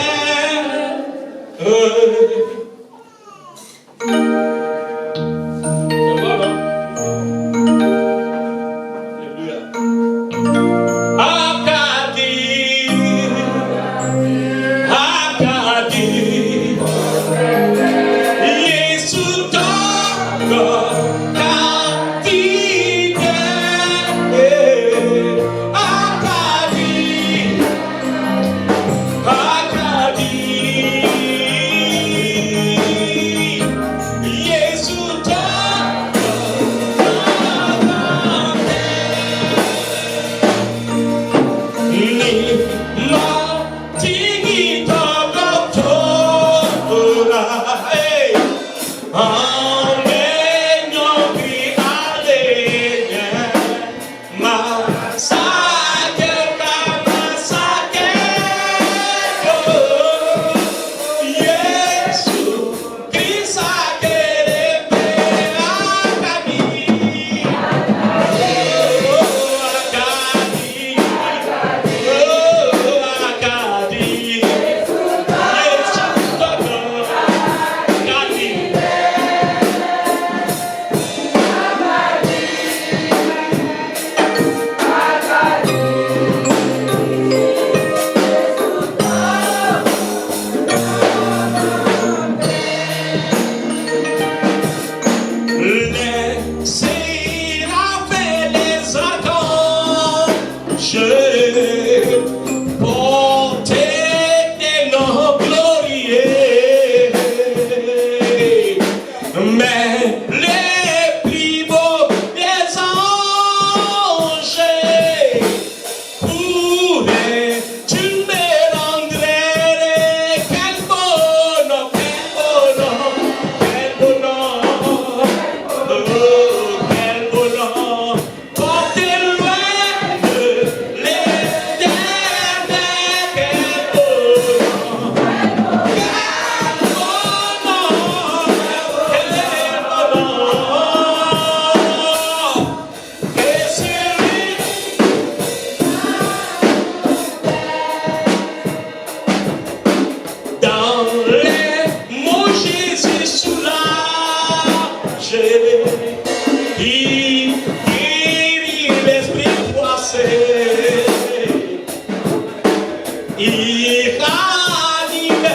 Il ranime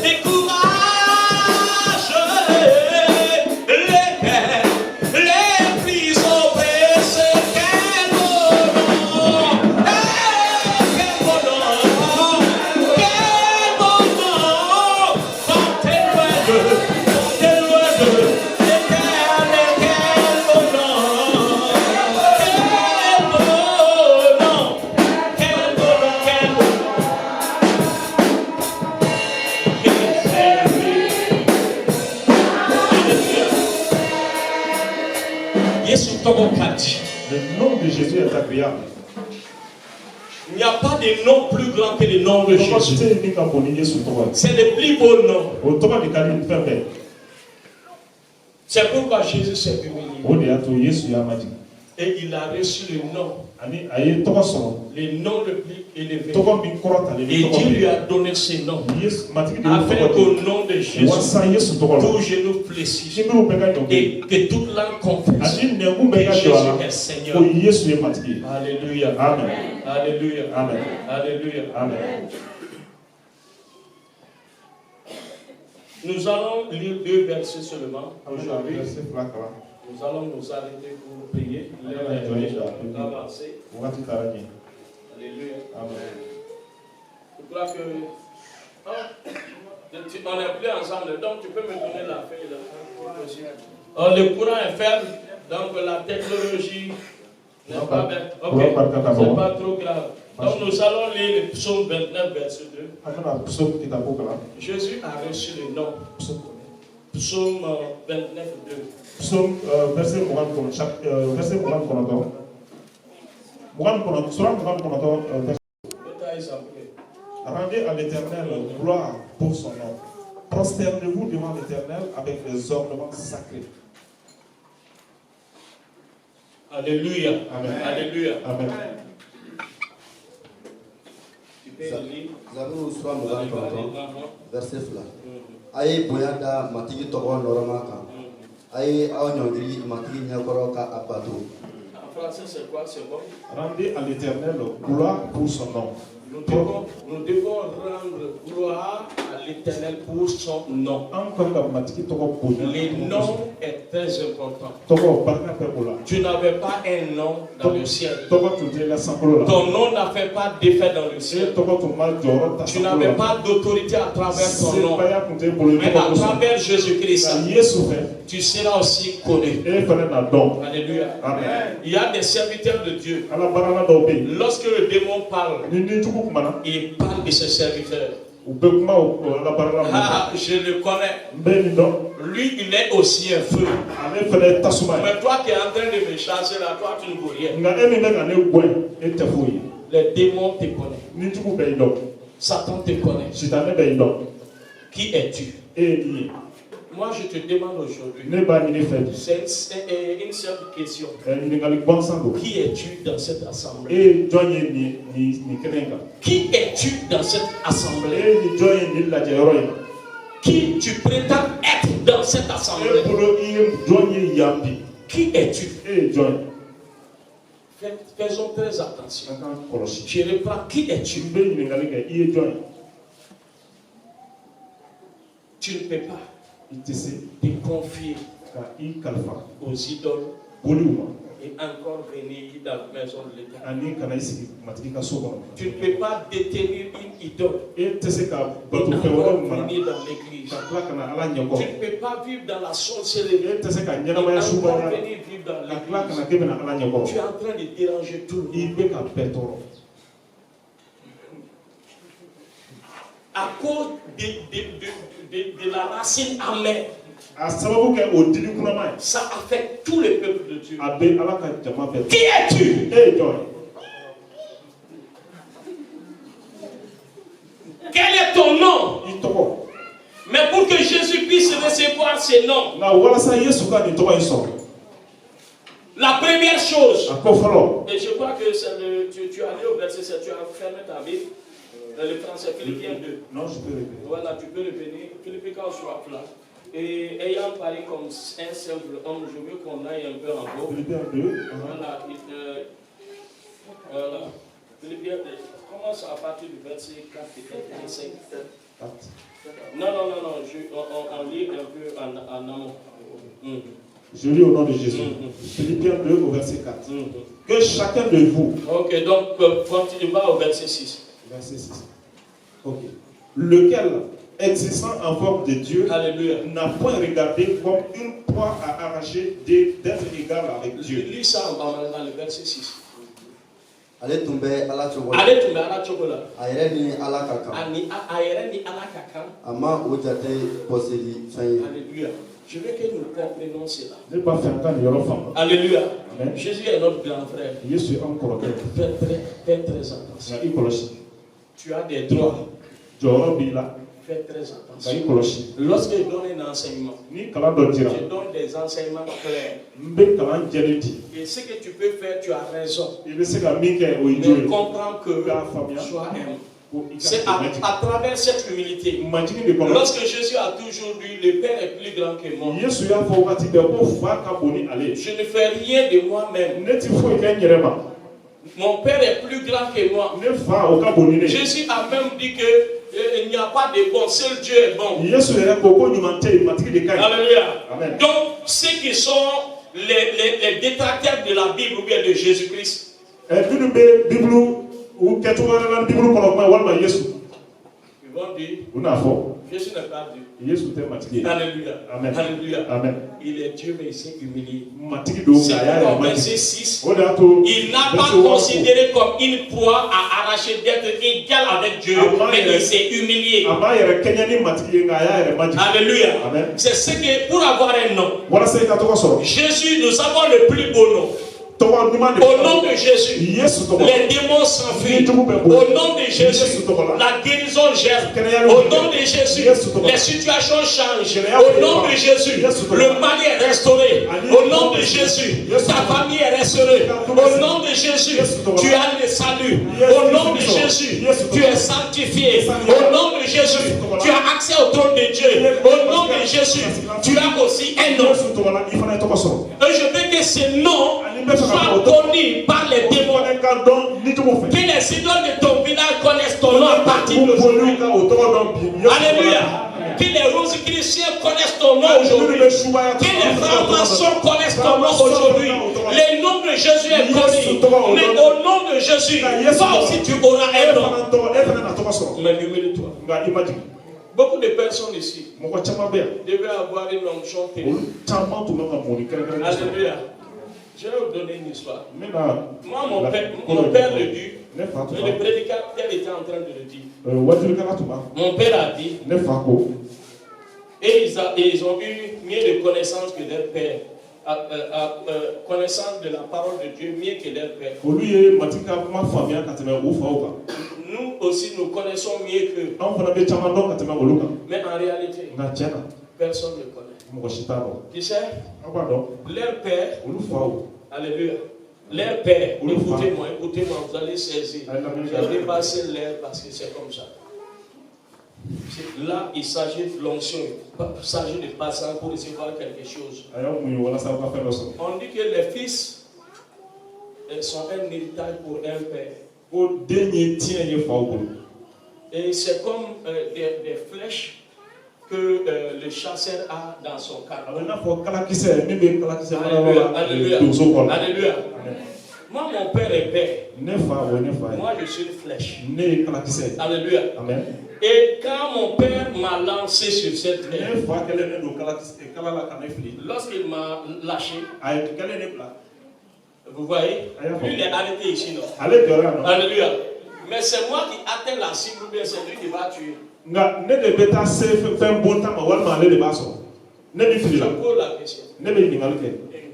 des courages, les plus oppressés. Quel bonheur, quel bonheur, quel bonheur, portez loin de l'éternel, quel bonheur, quel bonheur, quel bonheur. Le nom de Jésus est agréable. Il n'y a pas de nom plus grand que le nom de Jésus. C'est le plus beau nom. C'est pourquoi Jésus s'est humilié. Et il a reçu le nom le plus élevé. Et Dieu lui a donné ce nom. Afin qu'au nom de Jésus, tout genou fléchisse. Et que toute langue confesse que Jésus est Seigneur. Alléluia. Amen. Alléluia. Amen. Alléluia. Amen. Nous allons lire 2 versets seulement aujourd'hui. Nous allons nous arrêter pour prier. L'heure est déjà avancée. Alléluia. Amen. Je crois que on n'est plus ensemble, donc tu peux me donner la feuille là. Le courant est faible, donc la technologie n'est pas bien. Ok, c'est pas trop grave. Donc nous allons lire le psaume 29, verset 2. Jésus a reçu le nom. Psaume 29, 2. Psaume verset rendez à l'Éternel gloire pour son nom. Prosternez-vous devant l'Éternel avec des ornements sacrés. Alléluia. Amen. Alléluia. Amen. Tu peux lire. Zaburu soit mugan kɔnɔntɔn verset 2. A ye bonya da matigi tɔgɔ nɔrɔma kan. A ye aw ɲɔngiri matigi ɲɛkɔrɔ ka a bato. En français, c'est quoi? C'est bon? Rendez à l'Éternel gloire pour son nom. Nous devons rendre gloire à l'Éternel pour son nom. Le nom est très important. Tu n'avais pas un nom dans le ciel. Ton nom n'a fait pas d'effet dans le ciel. Tu n'avais pas d'autorité à travers ton nom. Mais à travers Jésus-Christ, tu seras aussi connu. Alléluia. Amen. Il y a des serviteurs de Dieu. Lorsque le démon parle, il parle de ses serviteurs. Ah, je le connais. Lui, il est aussi un feu. Mais toi qui es en train de me chasser là, toi tu ne vois rien. Les démons te connaissent. Satan te connaît. Qui es-tu? Moi, je te demande aujourd'hui, c'est une seule question. Qui es-tu dans cette assemblée? Qui es-tu dans cette assemblée? Qui tu prétends être dans cette assemblée? Qui es-tu? Faisons très attention. Je reprends, qui es-tu? Tu ne peux pas te confier aux idoles et encore venir dans la maison de l'Éternel. Tu ne peux pas détenir une idole et encore venir dans l'église. Tu ne peux pas vivre dans la sorcellerie et encore venir vivre dans l'église. Tu es en train de déranger tout le monde. À cause de la racine amère, ça affecte tous les peuples de Dieu. Qui es-tu? Quel est ton nom? Mais pour que Jésus puisse recevoir ses noms, la première chose, et je crois que tu as lu au verset 7, tu as fermé ta Bible. Le français, Philippiens 2. Non, je peux revenir. Voilà, tu peux revenir. Philippiens, quand soit là. Et ayant parlé comme un simple homme, je veux qu'on aille un peu en haut. Philippiens 2. Voilà. Voilà. Philippiens, commence à partir du verset 4 et 5. 4. Non, on lit un peu en amont. Je lis au nom de Jésus. Philippiens 2 au verset 4. Que chacun de vous. Ok, donc continue pas au verset 6. Verset 6. Ok. Lequel, existant en forme de Dieu, n'a point regardé comme une proie à arracher d'être égal avec Dieu. Lis ça dans le verset 6. Ale tun bɛ ala cogo la. Ale tun bɛ ala cogo la. A yɛrɛ ni ala ka kan. A yɛrɛ ni ala ka kan. A ma o jate pɔsili fɛn ye. Alléluia. Je veux que nous comprenions cela. Ne pas faire quand il y aura femme. Alléluia. Amen. Jésus est notre grand frère. Jésus encore. Fais très attention. Tu as des droits. Fais très attention. Lorsque je donne un enseignement, je donne des enseignements clairs. Et ce que tu peux faire, tu as raison. Mais comprends que sois un. C'est à travers cette humilité. Lorsque Jésus a toujours dit, le Père est plus grand que moi. Je ne fais rien de moi-même. Mon Père est plus grand que moi. Jésus a même dit que il n'y a pas de bon, seul Dieu est bon. Alléluia. Amen. Donc, ceux qui sont les détracteurs de la Bible ou bien de Jésus-Christ, ils vont dire, Jésus n'est pas Dieu. Alléluia. Amen. Alléluia. Amen. Il est Dieu, mais il s'est humilié. C'est pourquoi verset 6, il n'a pas considéré comme une proie à arracher d'être égal avec Dieu, mais il s'est humilié. Alléluia. C'est ce que pour avoir un nom, Jésus, nous avons le plus beau nom. Au nom de Jésus, les démons s'enfuient. Au nom de Jésus, la guérison gère. Au nom de Jésus, les situations changent. Au nom de Jésus, le mal est restauré. Au nom de Jésus, ta famille est restaurée. Au nom de Jésus, tu as le salut. Au nom de Jésus, tu es sanctifié. Au nom de Jésus, tu as accès au trône de Dieu. Au nom de Jésus, tu as aussi un nom. Et je veux que ce nom soit connu par les démons. Que les idoles de ton village connaissent ton nom à partir d'aujourd'hui. Alléluia. Que les roses chrétiens connaissent ton nom aujourd'hui. Que les francs-maçons connaissent ton nom aujourd'hui. Le nom de Jésus est connu. Mais au nom de Jésus, toi aussi tu auras un nom. Mais humile-toi. Beaucoup de personnes ici devaient avoir une onction terrible. Alléluia. Je vais vous donner une histoire. Moi, mon père le dit, le prédicateur était en train de le dire. Mon père a dit, et ils ont eu mieux de connaissance que leur père. Connaissance de la parole de Dieu mieux que leur père. Nous aussi, nous connaissons mieux qu'eux. Mais en réalité, personne ne connaît. Tu sais, leur père, alléluia, leur père, écoutez-moi, vous allez saisir. J'ai dépassé l'air parce que c'est comme ça. Là, il s'agit de l'onction, il s'agit de passage pour recevoir quelque chose. On dit que les fils sont un héritage pour un père. Et c'est comme des flèches que le chasseur a dans son cadre. Alléluia. Alléluia. Moi, mon père est père. Moi, je suis une flèche. Alléluia. Amen. Et quand mon père m'a lancé sur cette terre, lorsqu'il m'a lâché, vous voyez, lui il est arrêté ici, non? Alléluia. Mais c'est moi qui atteins la cible, ou bien c'est lui qui va tuer. Je pose la question.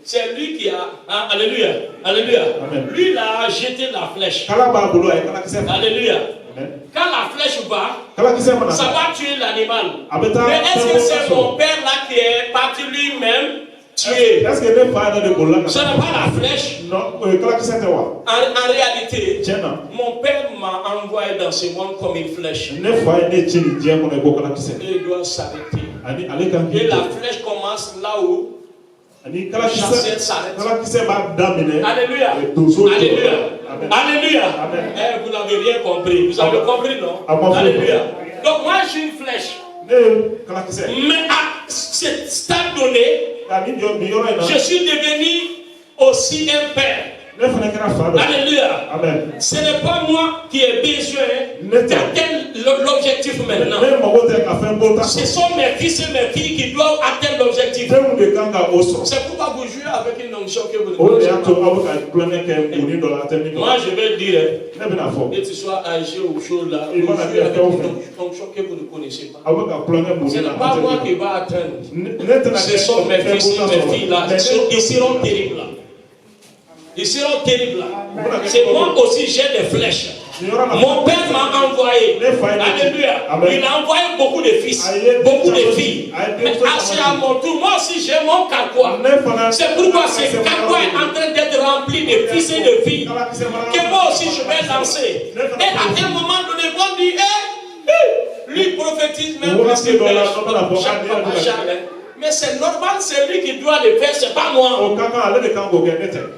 C'est lui qui a. Alléluia. Alléluia. Amen. Lui, il a jeté la flèche. Alléluia. Amen. Quand la flèche va, ça va tuer l'animal. Mais est-ce que c'est mon père là qui est parti lui-même tuer? Ce n'est pas la flèche. En réalité, mon père m'a envoyé dans ce monde comme une flèche. Et il doit s'arrêter. Et la flèche commence là où le chasseur s'arrête. Alléluia. Alléluia. Alléluia. Vous n'avez rien compris. Vous avez compris, non? Alléluia. Donc moi, j'ai une flèche. Mais à ce stade donné, je suis devenu aussi un père. Alléluia. Ce n'est pas moi qui ai besoin d'atteindre l'objectif maintenant. Ce sont mes fils et mes filles qui doivent atteindre l'objectif. C'est pourquoi vous jouez avec une onction que vous ne connaissez pas. Moi je vais dire, que tu sois âgé ou chaud là, vous jouez avec une onction que vous ne connaissez pas. Ce n'est pas moi qui va atteindre. Ce sont mes fils et mes filles là. Ils seront terribles là. Ils seront terribles là. C'est moi aussi, j'ai des flèches. Mon père m'a envoyé. Alléluia. Il a envoyé beaucoup de fils, beaucoup de filles. Mais à mon tour, moi aussi j'ai mon carquois. C'est pourquoi ce carquois est en train d'être rempli de fils et de filles. Que moi aussi je vais lancer. Et à un moment donné, on dit, lui prophétise même parce que mais c'est normal, c'est lui qui doit le faire, c'est pas moi.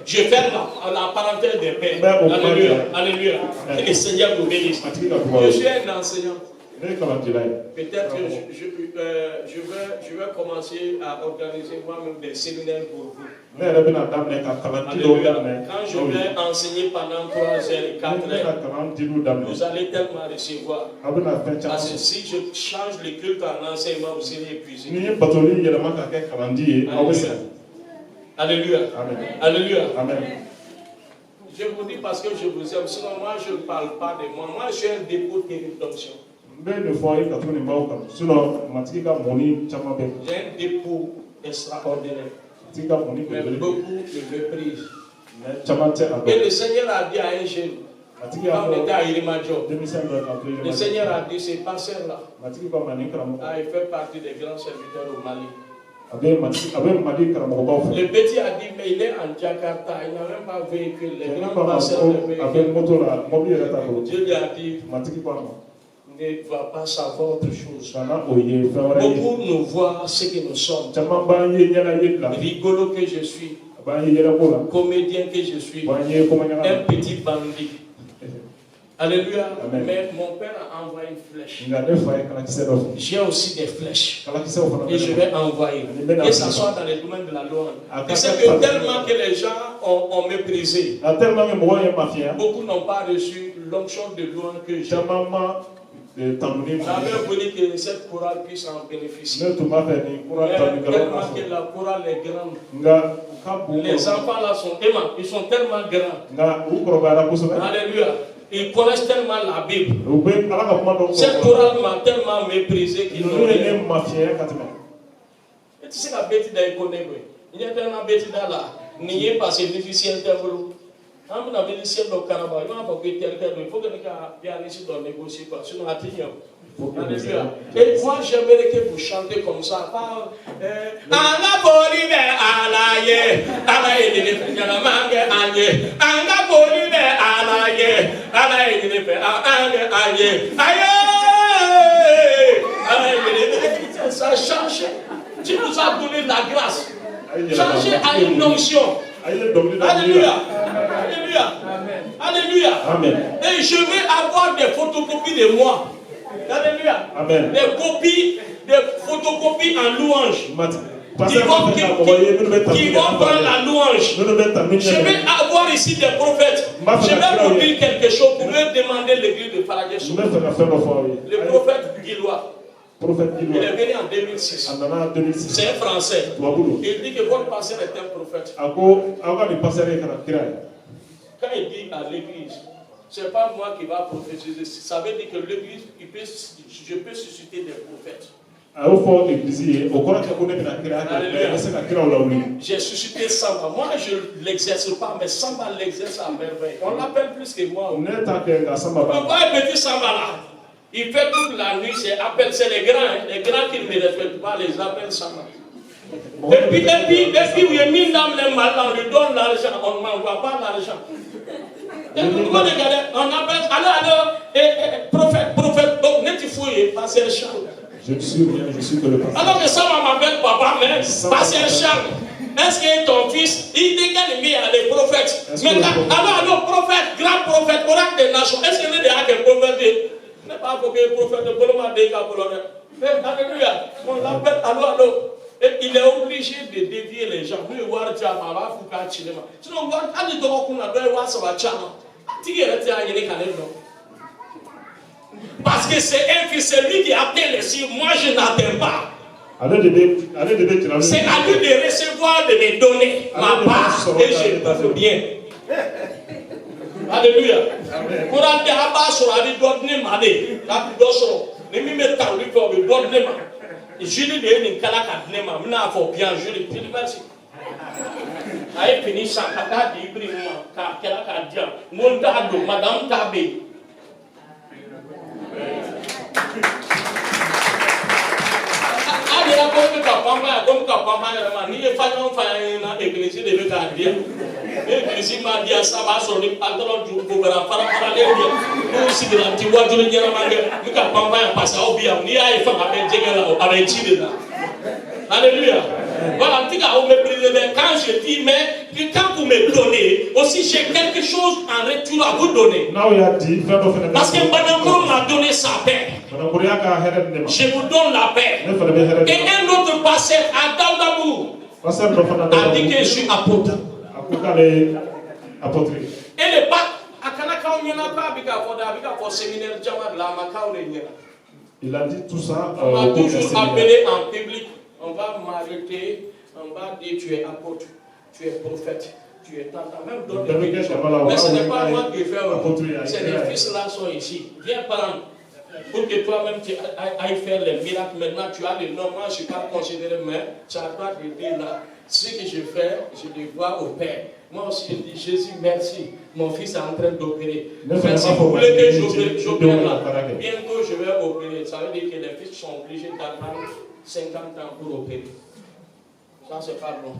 Je ferme la parenthèse des pères. Alléluia. Alléluia. Que le Seigneur nous bénisse. Je suis un enseignant. Peut-être que je vais commencer à organiser moi-même des séminaires pour vous. Alléluia. Quand je vais enseigner pendant 3 heures et 4 heures, vous allez tellement recevoir. Parce que si je change le culte en enseignement, vous serez épuisé. Alléluia. Alléluia. Amen. Je vous dis parce que je vous aime. Sinon, moi, je ne parle pas de moi. Moi, j'ai un dépôt terrible d'options. J'ai un dépôt extraordinaire. Mais beaucoup de méprise. Et le Seigneur a dit à un jeune, quand on était à Irimadjo, le Seigneur a dit, c'est pas celle-là. Il fait partie des grands serviteurs au Mali. Le petit a dit, mais il est en Jakarta, il n'a même pas véhicule. Les grands passeurs de véhicule. Dieu lui a dit, ne va pas savoir autre chose. Beaucoup nous voient ce que nous sommes. Rigolo que je suis. Comédien que je suis. Un petit bandit. Alléluia. Mais mon père a envoyé une flèche. J'ai aussi des flèches. Et je vais envoyer. Que ce soit dans les domaines de la louange. Et c'est que tellement que les gens ont méprisé. Beaucoup n'ont pas reçu l'onction de louange que j'ai. J'avais voulu que cette chorale puisse en bénéficier. Mais tellement que la chorale est grande. Les enfants là sont aimants. Ils sont tellement grands. Alléluia. Ils connaissent tellement la Bible. Cette chorale m'a tellement méprisé qu'ils n'ont rien. Et tu sais la bêtise d'un connaît. Il y a tellement bêtise là. N'y est pas c'est difficile d'intervenir. Quand vous avez dit ciel au Canada, il faut que les gens ici dans négocier quoi. Sinon, et moi, j'aimerais que vous chantez comme ça. Ça change. Tu nous as donné de la grâce. Changez à une onction. Alléluia. Alléluia. Alléluia. Amen. Et je vais avoir des photocopies de moi. Alléluia. Amen. Des photocopies en louange. Qui vont prendre la louange. Je vais avoir ici des prophètes. Je vais vous dire quelque chose. Vous pouvez demander l'église de Paradis. Le prophète Guillois. Il est venu en 2006. C'est un Français. Il dit que votre pasteur est un prophète. Quand il dit à l'église, ce n'est pas moi qui va prophétiser. Ça veut dire que l'église, je peux susciter des prophètes. J'ai suscité Samba. Moi, je ne l'exerce pas, mais Samba l'exerce à merveille. On l'appelle plus que moi. Pourquoi un petit Samba là? Il fait toute la nuit, c'est les grands qui ne me respectent pas, les appellent Samba. Et puis, oui, mine d'âme, les malins, on lui donne l'argent, on ne m'envoie pas l'argent. Et puis, vous regardez, on appelle, alors, prophète, donc, n'est-il fouillé, passer un chant. Je suis que le pasteur. Alors que ça m'appelle papa, mais passer un chant. Est-ce que ton fils, il dégaine les prophètes? Mais alors, prophète, grand prophète, oracle des nations, est-ce qu'il y a des prophètes? Ce n'est pas pour que le prophète de Boloma dégaine. Mais alléluia, on l'appelle alors. Et il est obligé de dévier les gens. Nous, voir Tchama, va foutre Chilema. Sinon, voir, quand il doit qu'on a besoin de voir ça, Tchama. Parce que c'est un fils, c'est lui qui appelle les cieux. Moi, je n'attends pas. C'est à lui de recevoir, de me donner ma part et je peux bien. Alléluia. Pour aller à bas sur la vie, donner ma vie. La vie d'Osoro. Ne m'y mets pas, lui, pour me donner ma. Je lui donne une calaca de ma. N'a pas bien, je lui dis merci. Aïe, fini sans kata d'ibri, car qu'elle a dit, mon dado, madame Tabé. Comme Kapama, ni les femmes ont fait une église de Bécadia. L'église m'a dit à ça, va sur les pantalons du gouvernement, parallèle, aussi de l'antivoie de l'Uniamanga, nous Kapama passe au bien, ni à une femme avec Chile. Alléluia. Voilà, en tout cas, on me préserve. Quand je dis, mais quand vous me donnez, aussi j'ai quelque chose en retour à vous donner. Parce que Madame m'a donné sa paix. Je vous donne la paix. Et un autre pasteur à Daoudabou a dit que je suis apôtre. Et le bac, à Kanaka, on n'y en a pas avec un séminaire de la Macao. Il a dit tout ça. On m'a toujours appelé en public. On va m'arrêter, on va dire tu es apôtre, tu es prophète, tu es tata, même d'autres. Mais ce n'est pas moi qui fais, c'est les fils là sont ici. Viens prendre, pour que toi-même tu ailles faire les miracles. Maintenant tu as le nom, moi je ne suis pas considéré, mais tu as pas de dire là. Ce que je fais, je le vois au Père. Moi aussi je dis Jésus merci, mon fils est en train d'opérer. Si vous voulez que j'opère là, bientôt je vais opérer. Ça veut dire que les fils sont obligés d'attendre 50 ans pour opérer. Ça, c'est pas bon.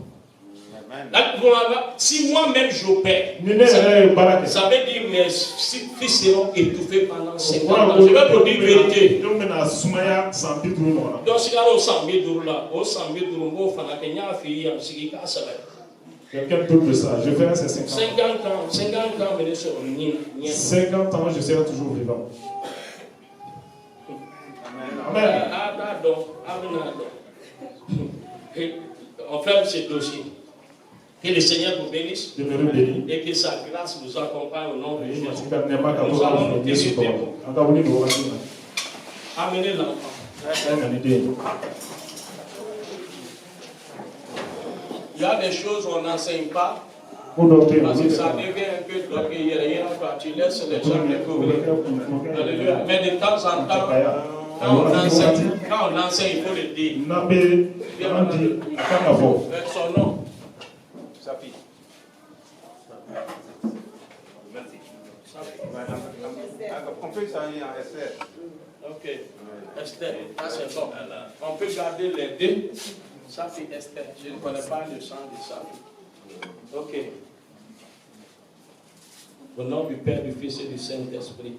Si moi-même j'opère, ça veut dire mes fils seront étouffés pendant 50 ans. Je vais vous dire la vérité. Donc, si on a 100 000 $ là, 100 000 $, on va faire quelqu'un d'autre de ça, je ferai ces 50 ans. 50 ans, 50 ans, je serai toujours vivant. Amen. On ferme ce dossier. Que le Seigneur vous bénisse et que sa grâce vous accompagne au nom de Jésus. Nous allons nous décider. Amenez l'enfant. Il y a des choses qu'on n'enseigne pas. Parce que ça devient un peu bloqué. Tu laisses les gens découvrir. Alléluia. Mais de temps en temps, quand on enseigne, il faut le dire. Son nom. Safi. On peut s'ennuyer en Esther. Ok. Esther, c'est bon. On peut garder les deux. Safi, Esther. Je ne connais pas le sang de Safi. Ok. Au nom du Père, du Fils et du Saint-Esprit,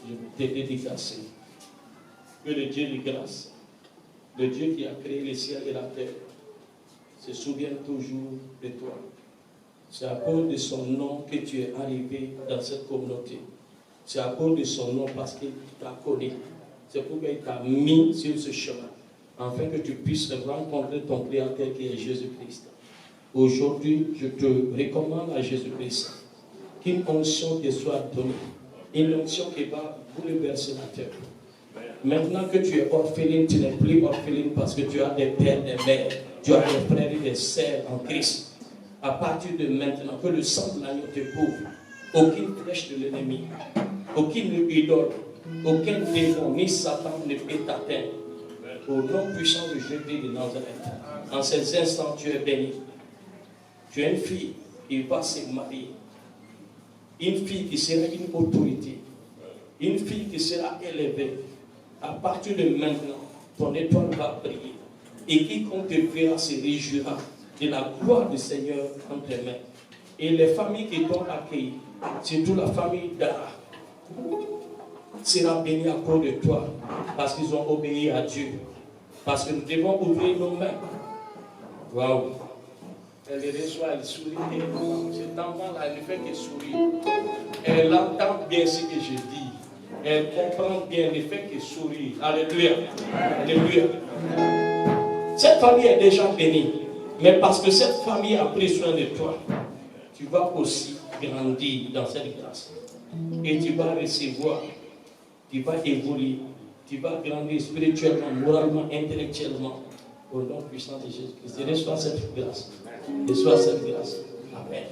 je t'ai dédicacé. Que le Dieu de grâce, le Dieu qui a créé le ciel et la terre, se souvienne toujours de toi. C'est à cause de son nom que tu es arrivé dans cette communauté. C'est à cause de son nom parce qu'il t'a connu. C'est pourquoi il t'a mis sur ce chemin, afin que tu puisses rencontrer ton Créateur qui est Jésus-Christ. Aujourd'hui, je te recommande à Jésus-Christ qu'une onction te soit donnée, une onction qui va bouleverser la terre. Maintenant que tu es orpheline, tu n'es plus orpheline parce que tu as des pères, des mères, tu as des frères et des sœurs en Christ. À partir de maintenant, que le sang de l'agneau te couvre, aucune flèche de l'ennemi, aucune idole, aucun démon, ni Satan ne peut t'atteindre. Au nom puissant de Jésus de Nazareth, en ces instants, tu es béni. Tu es une fille qui va se marier. Une fille qui sera une autorité. Une fille qui sera élevée. À partir de maintenant, ton étoile va briller. Et quiconque te verra se réjouira de la gloire du Seigneur entre tes mains. Et les familles qui t'ont accueilli, surtout la famille d'Ara, sera bénie à cause de toi, parce qu'ils ont obéi à Dieu. Parce que nous devons ouvrir nos mains. Waouh! Elle les reçoit, elle sourit. Cet enfant-là, elle ne fait que sourire. Elle entend bien ce que je dis. Elle comprend bien, elle ne fait que sourire. Alléluia. Alléluia. Cette famille est déjà bénie. Mais parce que cette famille a pris soin de toi, tu vas aussi grandir dans cette grâce. Et tu vas recevoir, tu vas évoluer, tu vas grandir spirituellement, moralement, intellectuellement. Au nom puissant de Jésus-Christ. Reçois cette grâce. Reçois cette grâce. Amen.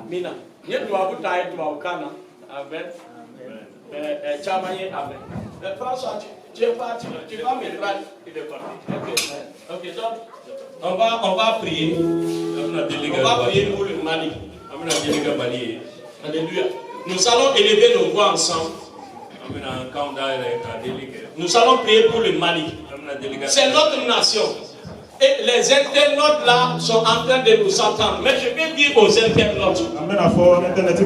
Amina. Amen. François, tu es parti. Tu vas me traiter. Il est parti. Ok, donc, on va prier. On va prier pour le Mali. Alléluia. Nous allons élever nos voix ensemble. Nous allons prier pour le Mali. C'est notre nation. Et les internautes là sont en train de nous entendre. Mais je vais dire aux internautes,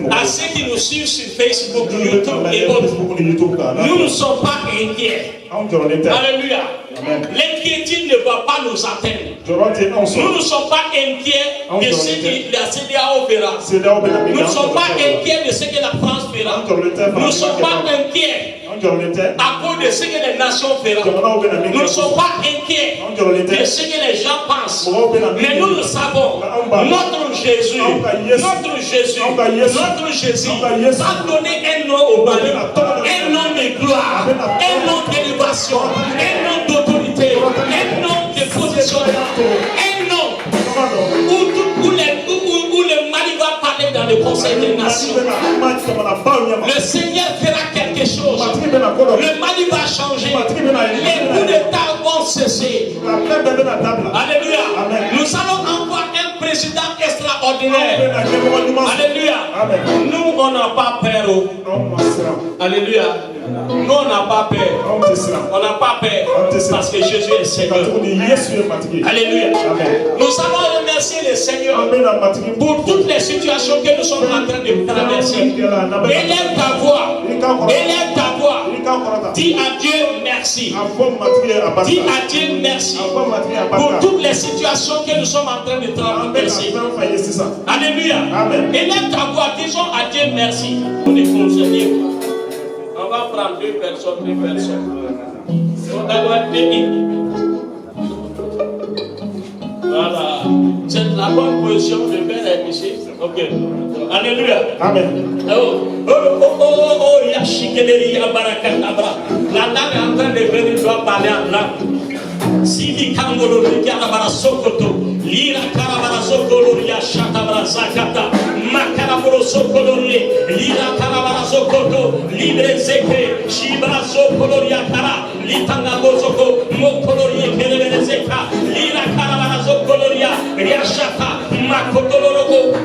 à ceux qui nous suivent sur Facebook, YouTube et autres, nous ne sommes pas inquiets. Alléluia. L'inquiétude ne va pas nous atteindre. Nous ne sommes pas inquiets de ce que la CEDEAO fera. Nous ne sommes pas inquiets de ce que la France fera. Nous ne sommes pas inquiets à cause de ce que les nations feront. Nous ne sommes pas inquiets de ce que les gens pensent. Mais nous le savons. Notre Jésus va donner un nom au Mali. Un nom de gloire. Un nom d'élévation. Un nom d'autorité. Un nom de position. Un nom où le Mali va parler dans le Conseil des Nations. Le Seigneur fera quelque chose. Le Mali va changer. Les coups d'État vont cesser. Alléluia. Nous allons avoir un président extraordinaire. Alléluia. Nous, on n'a pas peur. Alléluia. Nous, on n'a pas peur. On n'a pas peur. Parce que Jésus est Seigneur. Alléluia. Nous allons remercier le Seigneur pour toutes les situations que nous sommes en train de traverser. Élève ta voix. Élève ta voix. Dis à Dieu merci. Dis à Dieu merci pour toutes les situations que nous sommes en train de traverser. Alléluia. Élève ta voix. Disons à Dieu merci. On est conseillé. On va prendre deux personnes. Voilà. C'est la bonne position de faire ici. Ok. Alléluia. Amen. Oh, Yashikeleri Abarakandabra. La dame est en train de venir, doit parler en langue. Sidi Kangolo, Rikarabara Sokoto, Lira Karabara Sokolo, Yashatabara Zakata, Makaraboro Sokolo, Lira Karabara Sokoto, Libre Zeke, Shibra Sokolo, Yakara, Litanga Bozoko, Mokolo, Yekelezeka, Lira Karabara Sokolo, Yashata, Makotolo,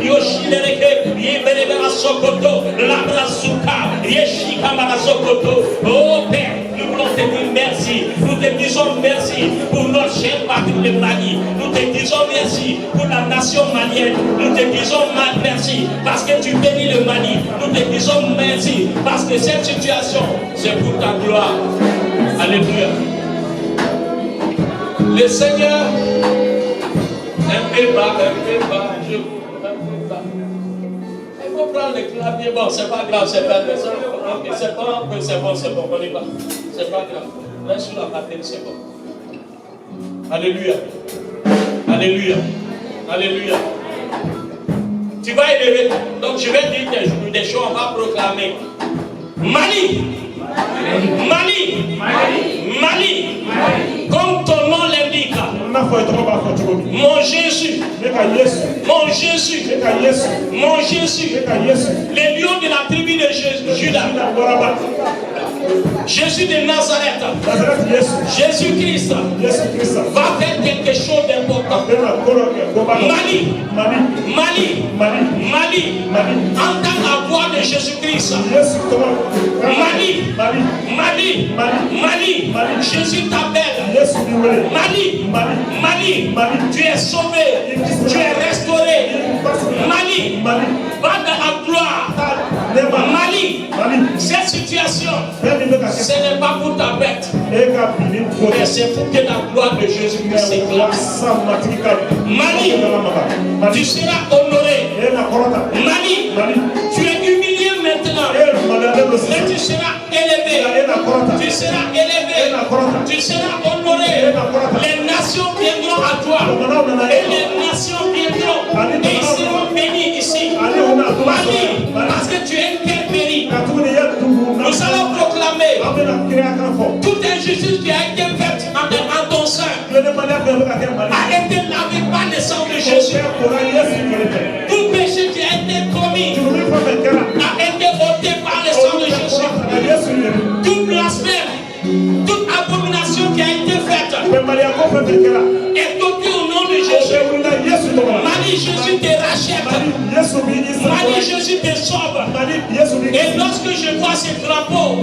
Yoshilereke, Yeberebera Sokoto, Labrasuka, Yeshikamara Sokoto, oh Père. Nous voulons te dire merci. Nous te disons merci pour notre cher patrie de Mali. Nous te disons merci pour la nation malienne. Nous te disons merci parce que tu bénis le Mali. Nous te disons merci parce que cette situation, c'est pour ta gloire. Alléluia. Le Seigneur, un peu bas. Il faut prendre le clavier. Bon, c'est pas grave, c'est pas grave. Okay, c'est bon, on y va. C'est pas grave. Reste sur la batterie, c'est bon. Alléluia. Alléluia. Alléluia. Tu vas élever. Donc je vais dire des choses, on va proclamer. Mali. Mali. Mali. Mali. Comme ton nom l'indique. Mon Jésus. Mon Jésus. Mon Jésus. Les lions de la tribu de Judas. Jésus de Nazareth. Jésus-Christ va faire quelque chose d'important. Mali. Mali. Mali. Entends la voix de Jésus-Christ. Mali. Mali. Mali. Jésus t'appelle. Mali. Mali. Tu es sauvé. Tu es restauré. Mali. Va dans la gloire. Mali. Cette situation, ce n'est pas pour ta bête, mais c'est pour que la gloire de Jésus-Christ s'éclate. Mali, tu seras honoré. Mali, tu es humilié maintenant, mais tu seras élevé. Tu seras élevé. Tu seras honoré. Les nations viendront à toi. Et les nations viendront. Et ils seront bénis ici. Mali, parce que tu es interpellé. Nous allons proclamer toute injustice qui a été faite en ton sein a été lavé par le sang de Jésus. Tout péché qui a été commis a été ôté par le sang de Jésus. Tout blasphème, toute abomination qui a été faite est ôtée au nom de Jésus. Mali, Jésus te rachète. Mali, Jésus te sauve. Et lorsque je vois ces drapeaux, oh,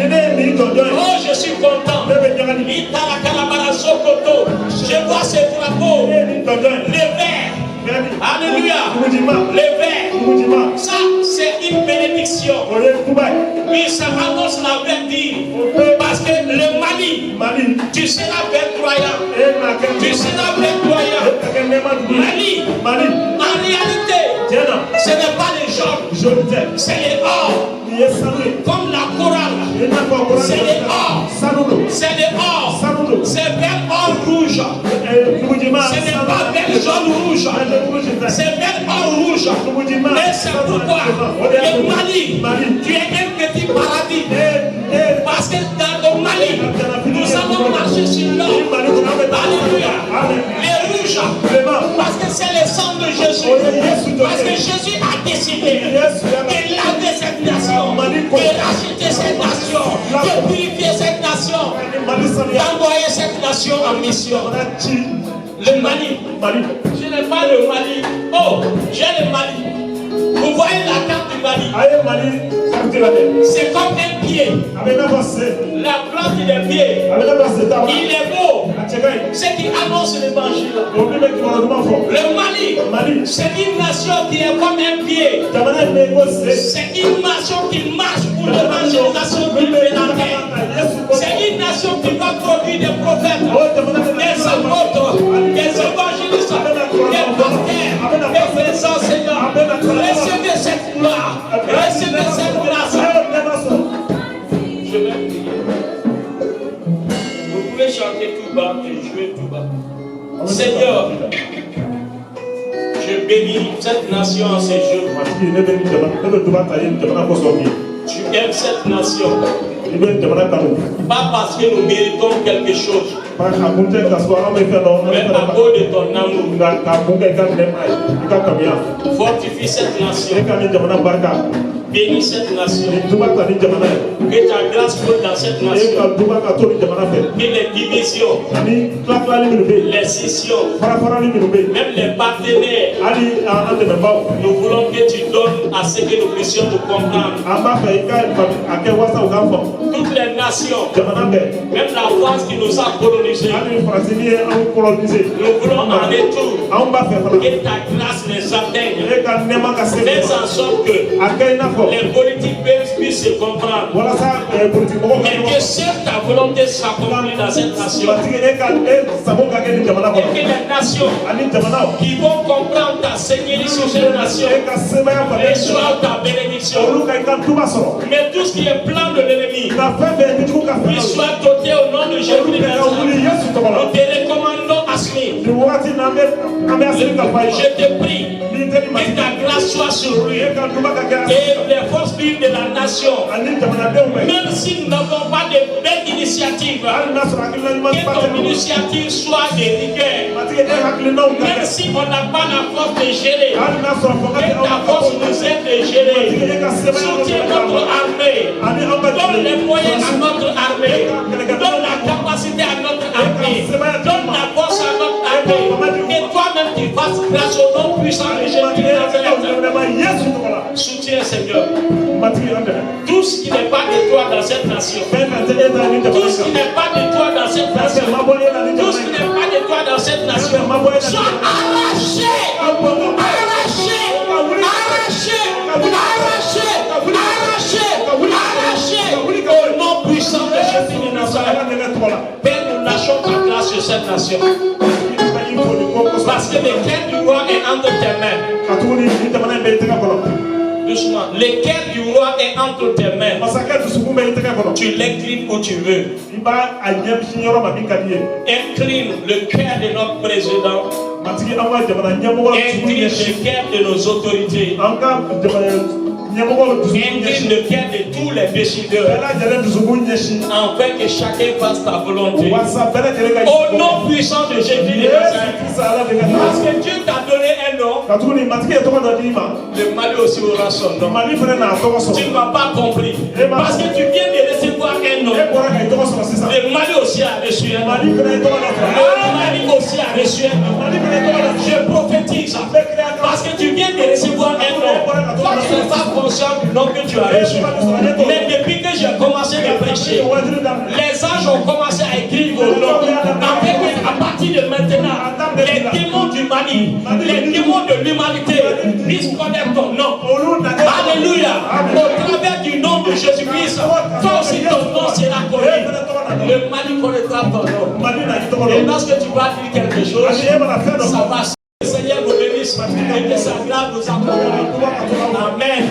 je suis content. Je vois ces drapeaux, les verts. Alléluia. Les verts. Ça, c'est une bénédiction. Oui, ça annonce la vertu. Parce que le Mali, tu seras verdoyant. Tu seras verdoyant. Mali, en réalité, ce n'est pas les jaunes, c'est les or. Comme la chorale, c'est les or. C'est les or. C'est vert, or, rouge. Ce n'est pas vert, jaune, rouge. C'est vert, or, rouge. Et c'est pourquoi le Mali, tu es un petit paradis. Parce que dans le Mali, nous allons marcher sur l'or. Alléluia. Les rouges, parce que c'est le sang de Jésus. Parce que Jésus a décidé de laver cette nation, de racheter cette nation, de purifier cette nation, d'envoyer cette nation en mission. Le Mali. Je n'ai pas le Mali. Oh, j'ai le Mali. Vous voyez la carte du Mali. C'est comme un pied. La plante des pieds. Il est beau. Ce qui annonce l'évangile. Le Mali, c'est une nation qui est comme un pied. C'est une nation qui marche pour l'évangélisation du terre. C'est une nation qui va produire des prophètes, des apôtres, des évangélistes, des pasteurs, des enseignants. Recevez cette gloire. Recevez cette grâce. Je vais prier. Vous pouvez chanter tout bas et jouer tout bas. Seigneur, je bénis cette nation en ces jours. Tu aimes cette nation. Pas parce que nous méritons quelque chose, mais à cause de ton amour. Fortifie cette nation. Bénis cette nation. Que ta grâce flotte dans cette nation. Que les divisions, les scissions, même les partenaires, nous voulons que tu donnes à ce que nous puissions nous comprendre. Toutes les nations, même la France qui nous a colonisés, nous voulons en retour que ta grâce les atteigne. Fais en sorte que les politiques puissent se comprendre. Et que seule ta volonté s'accomplit dans cette nation. Et que les nations qui vont comprendre ta seigneurie sur cette nation reçoivent ta bénédiction. Mais tout ce qui est plan de l'ennemi, il soit doté au nom de Jésus-Christ. Nous te recommandons à Asmi. Je te prie que ta grâce soit sur lui. Et les forces vives de la nation, même si nous n'avons pas de belles initiatives, que ton initiative soit des rigueurs. Même si on n'a pas la force de gérer, que ta force nous aide de gérer. Soutiens notre armée. Donne les moyens à notre armée. Donne la capacité à notre armée. Donne la force à notre armée. Et toi-même tu fasses grâce au nom puissant de Jésus. Soutiens, Seigneur, tout ce qui n'est pas de toi dans cette nation, tout ce qui n'est pas de toi dans cette nation, tout ce qui n'est pas de toi dans cette nation, soit arraché, arraché, arraché, arraché, arraché, arraché. cette nation. Parce que le cœur du roi est entre tes mains. Doucement. Le cœur du roi est entre tes mains. Tu l'inclines où tu veux. Incline le cœur de notre président. Incline le cœur de nos autorités. Incline le cœur de tous les décideurs. Afin que chacun fasse ta volonté. Au nom puissant de Jésus de Nazareth. Parce que Dieu t'a donné un nom. Le Mali aussi aura son nom. Tu ne m'as pas compris. Parce que tu viens de recevoir un nom. Le Mali aussi a reçu un nom. Le Mali aussi a reçu un nom. Je prophétise. Parce que tu viens de recevoir un nom. Toi, tu n'es pas conscient du nom que tu as reçu. Mais depuis que j'ai commencé à prêcher, les anges ont commencé à écrire vos noms. À partir de maintenant, les démons du Mali, les démons de l'humanité, puissent connaître ton nom. Alléluia. Au travers du nom de Jésus-Christ, toi aussi ton nom sera connu. Le Mali connaîtra ton nom. Et lorsque tu vas dire quelque chose, ça va. Le Seigneur vous bénisse et que sa grâce vous accompagne. Amen.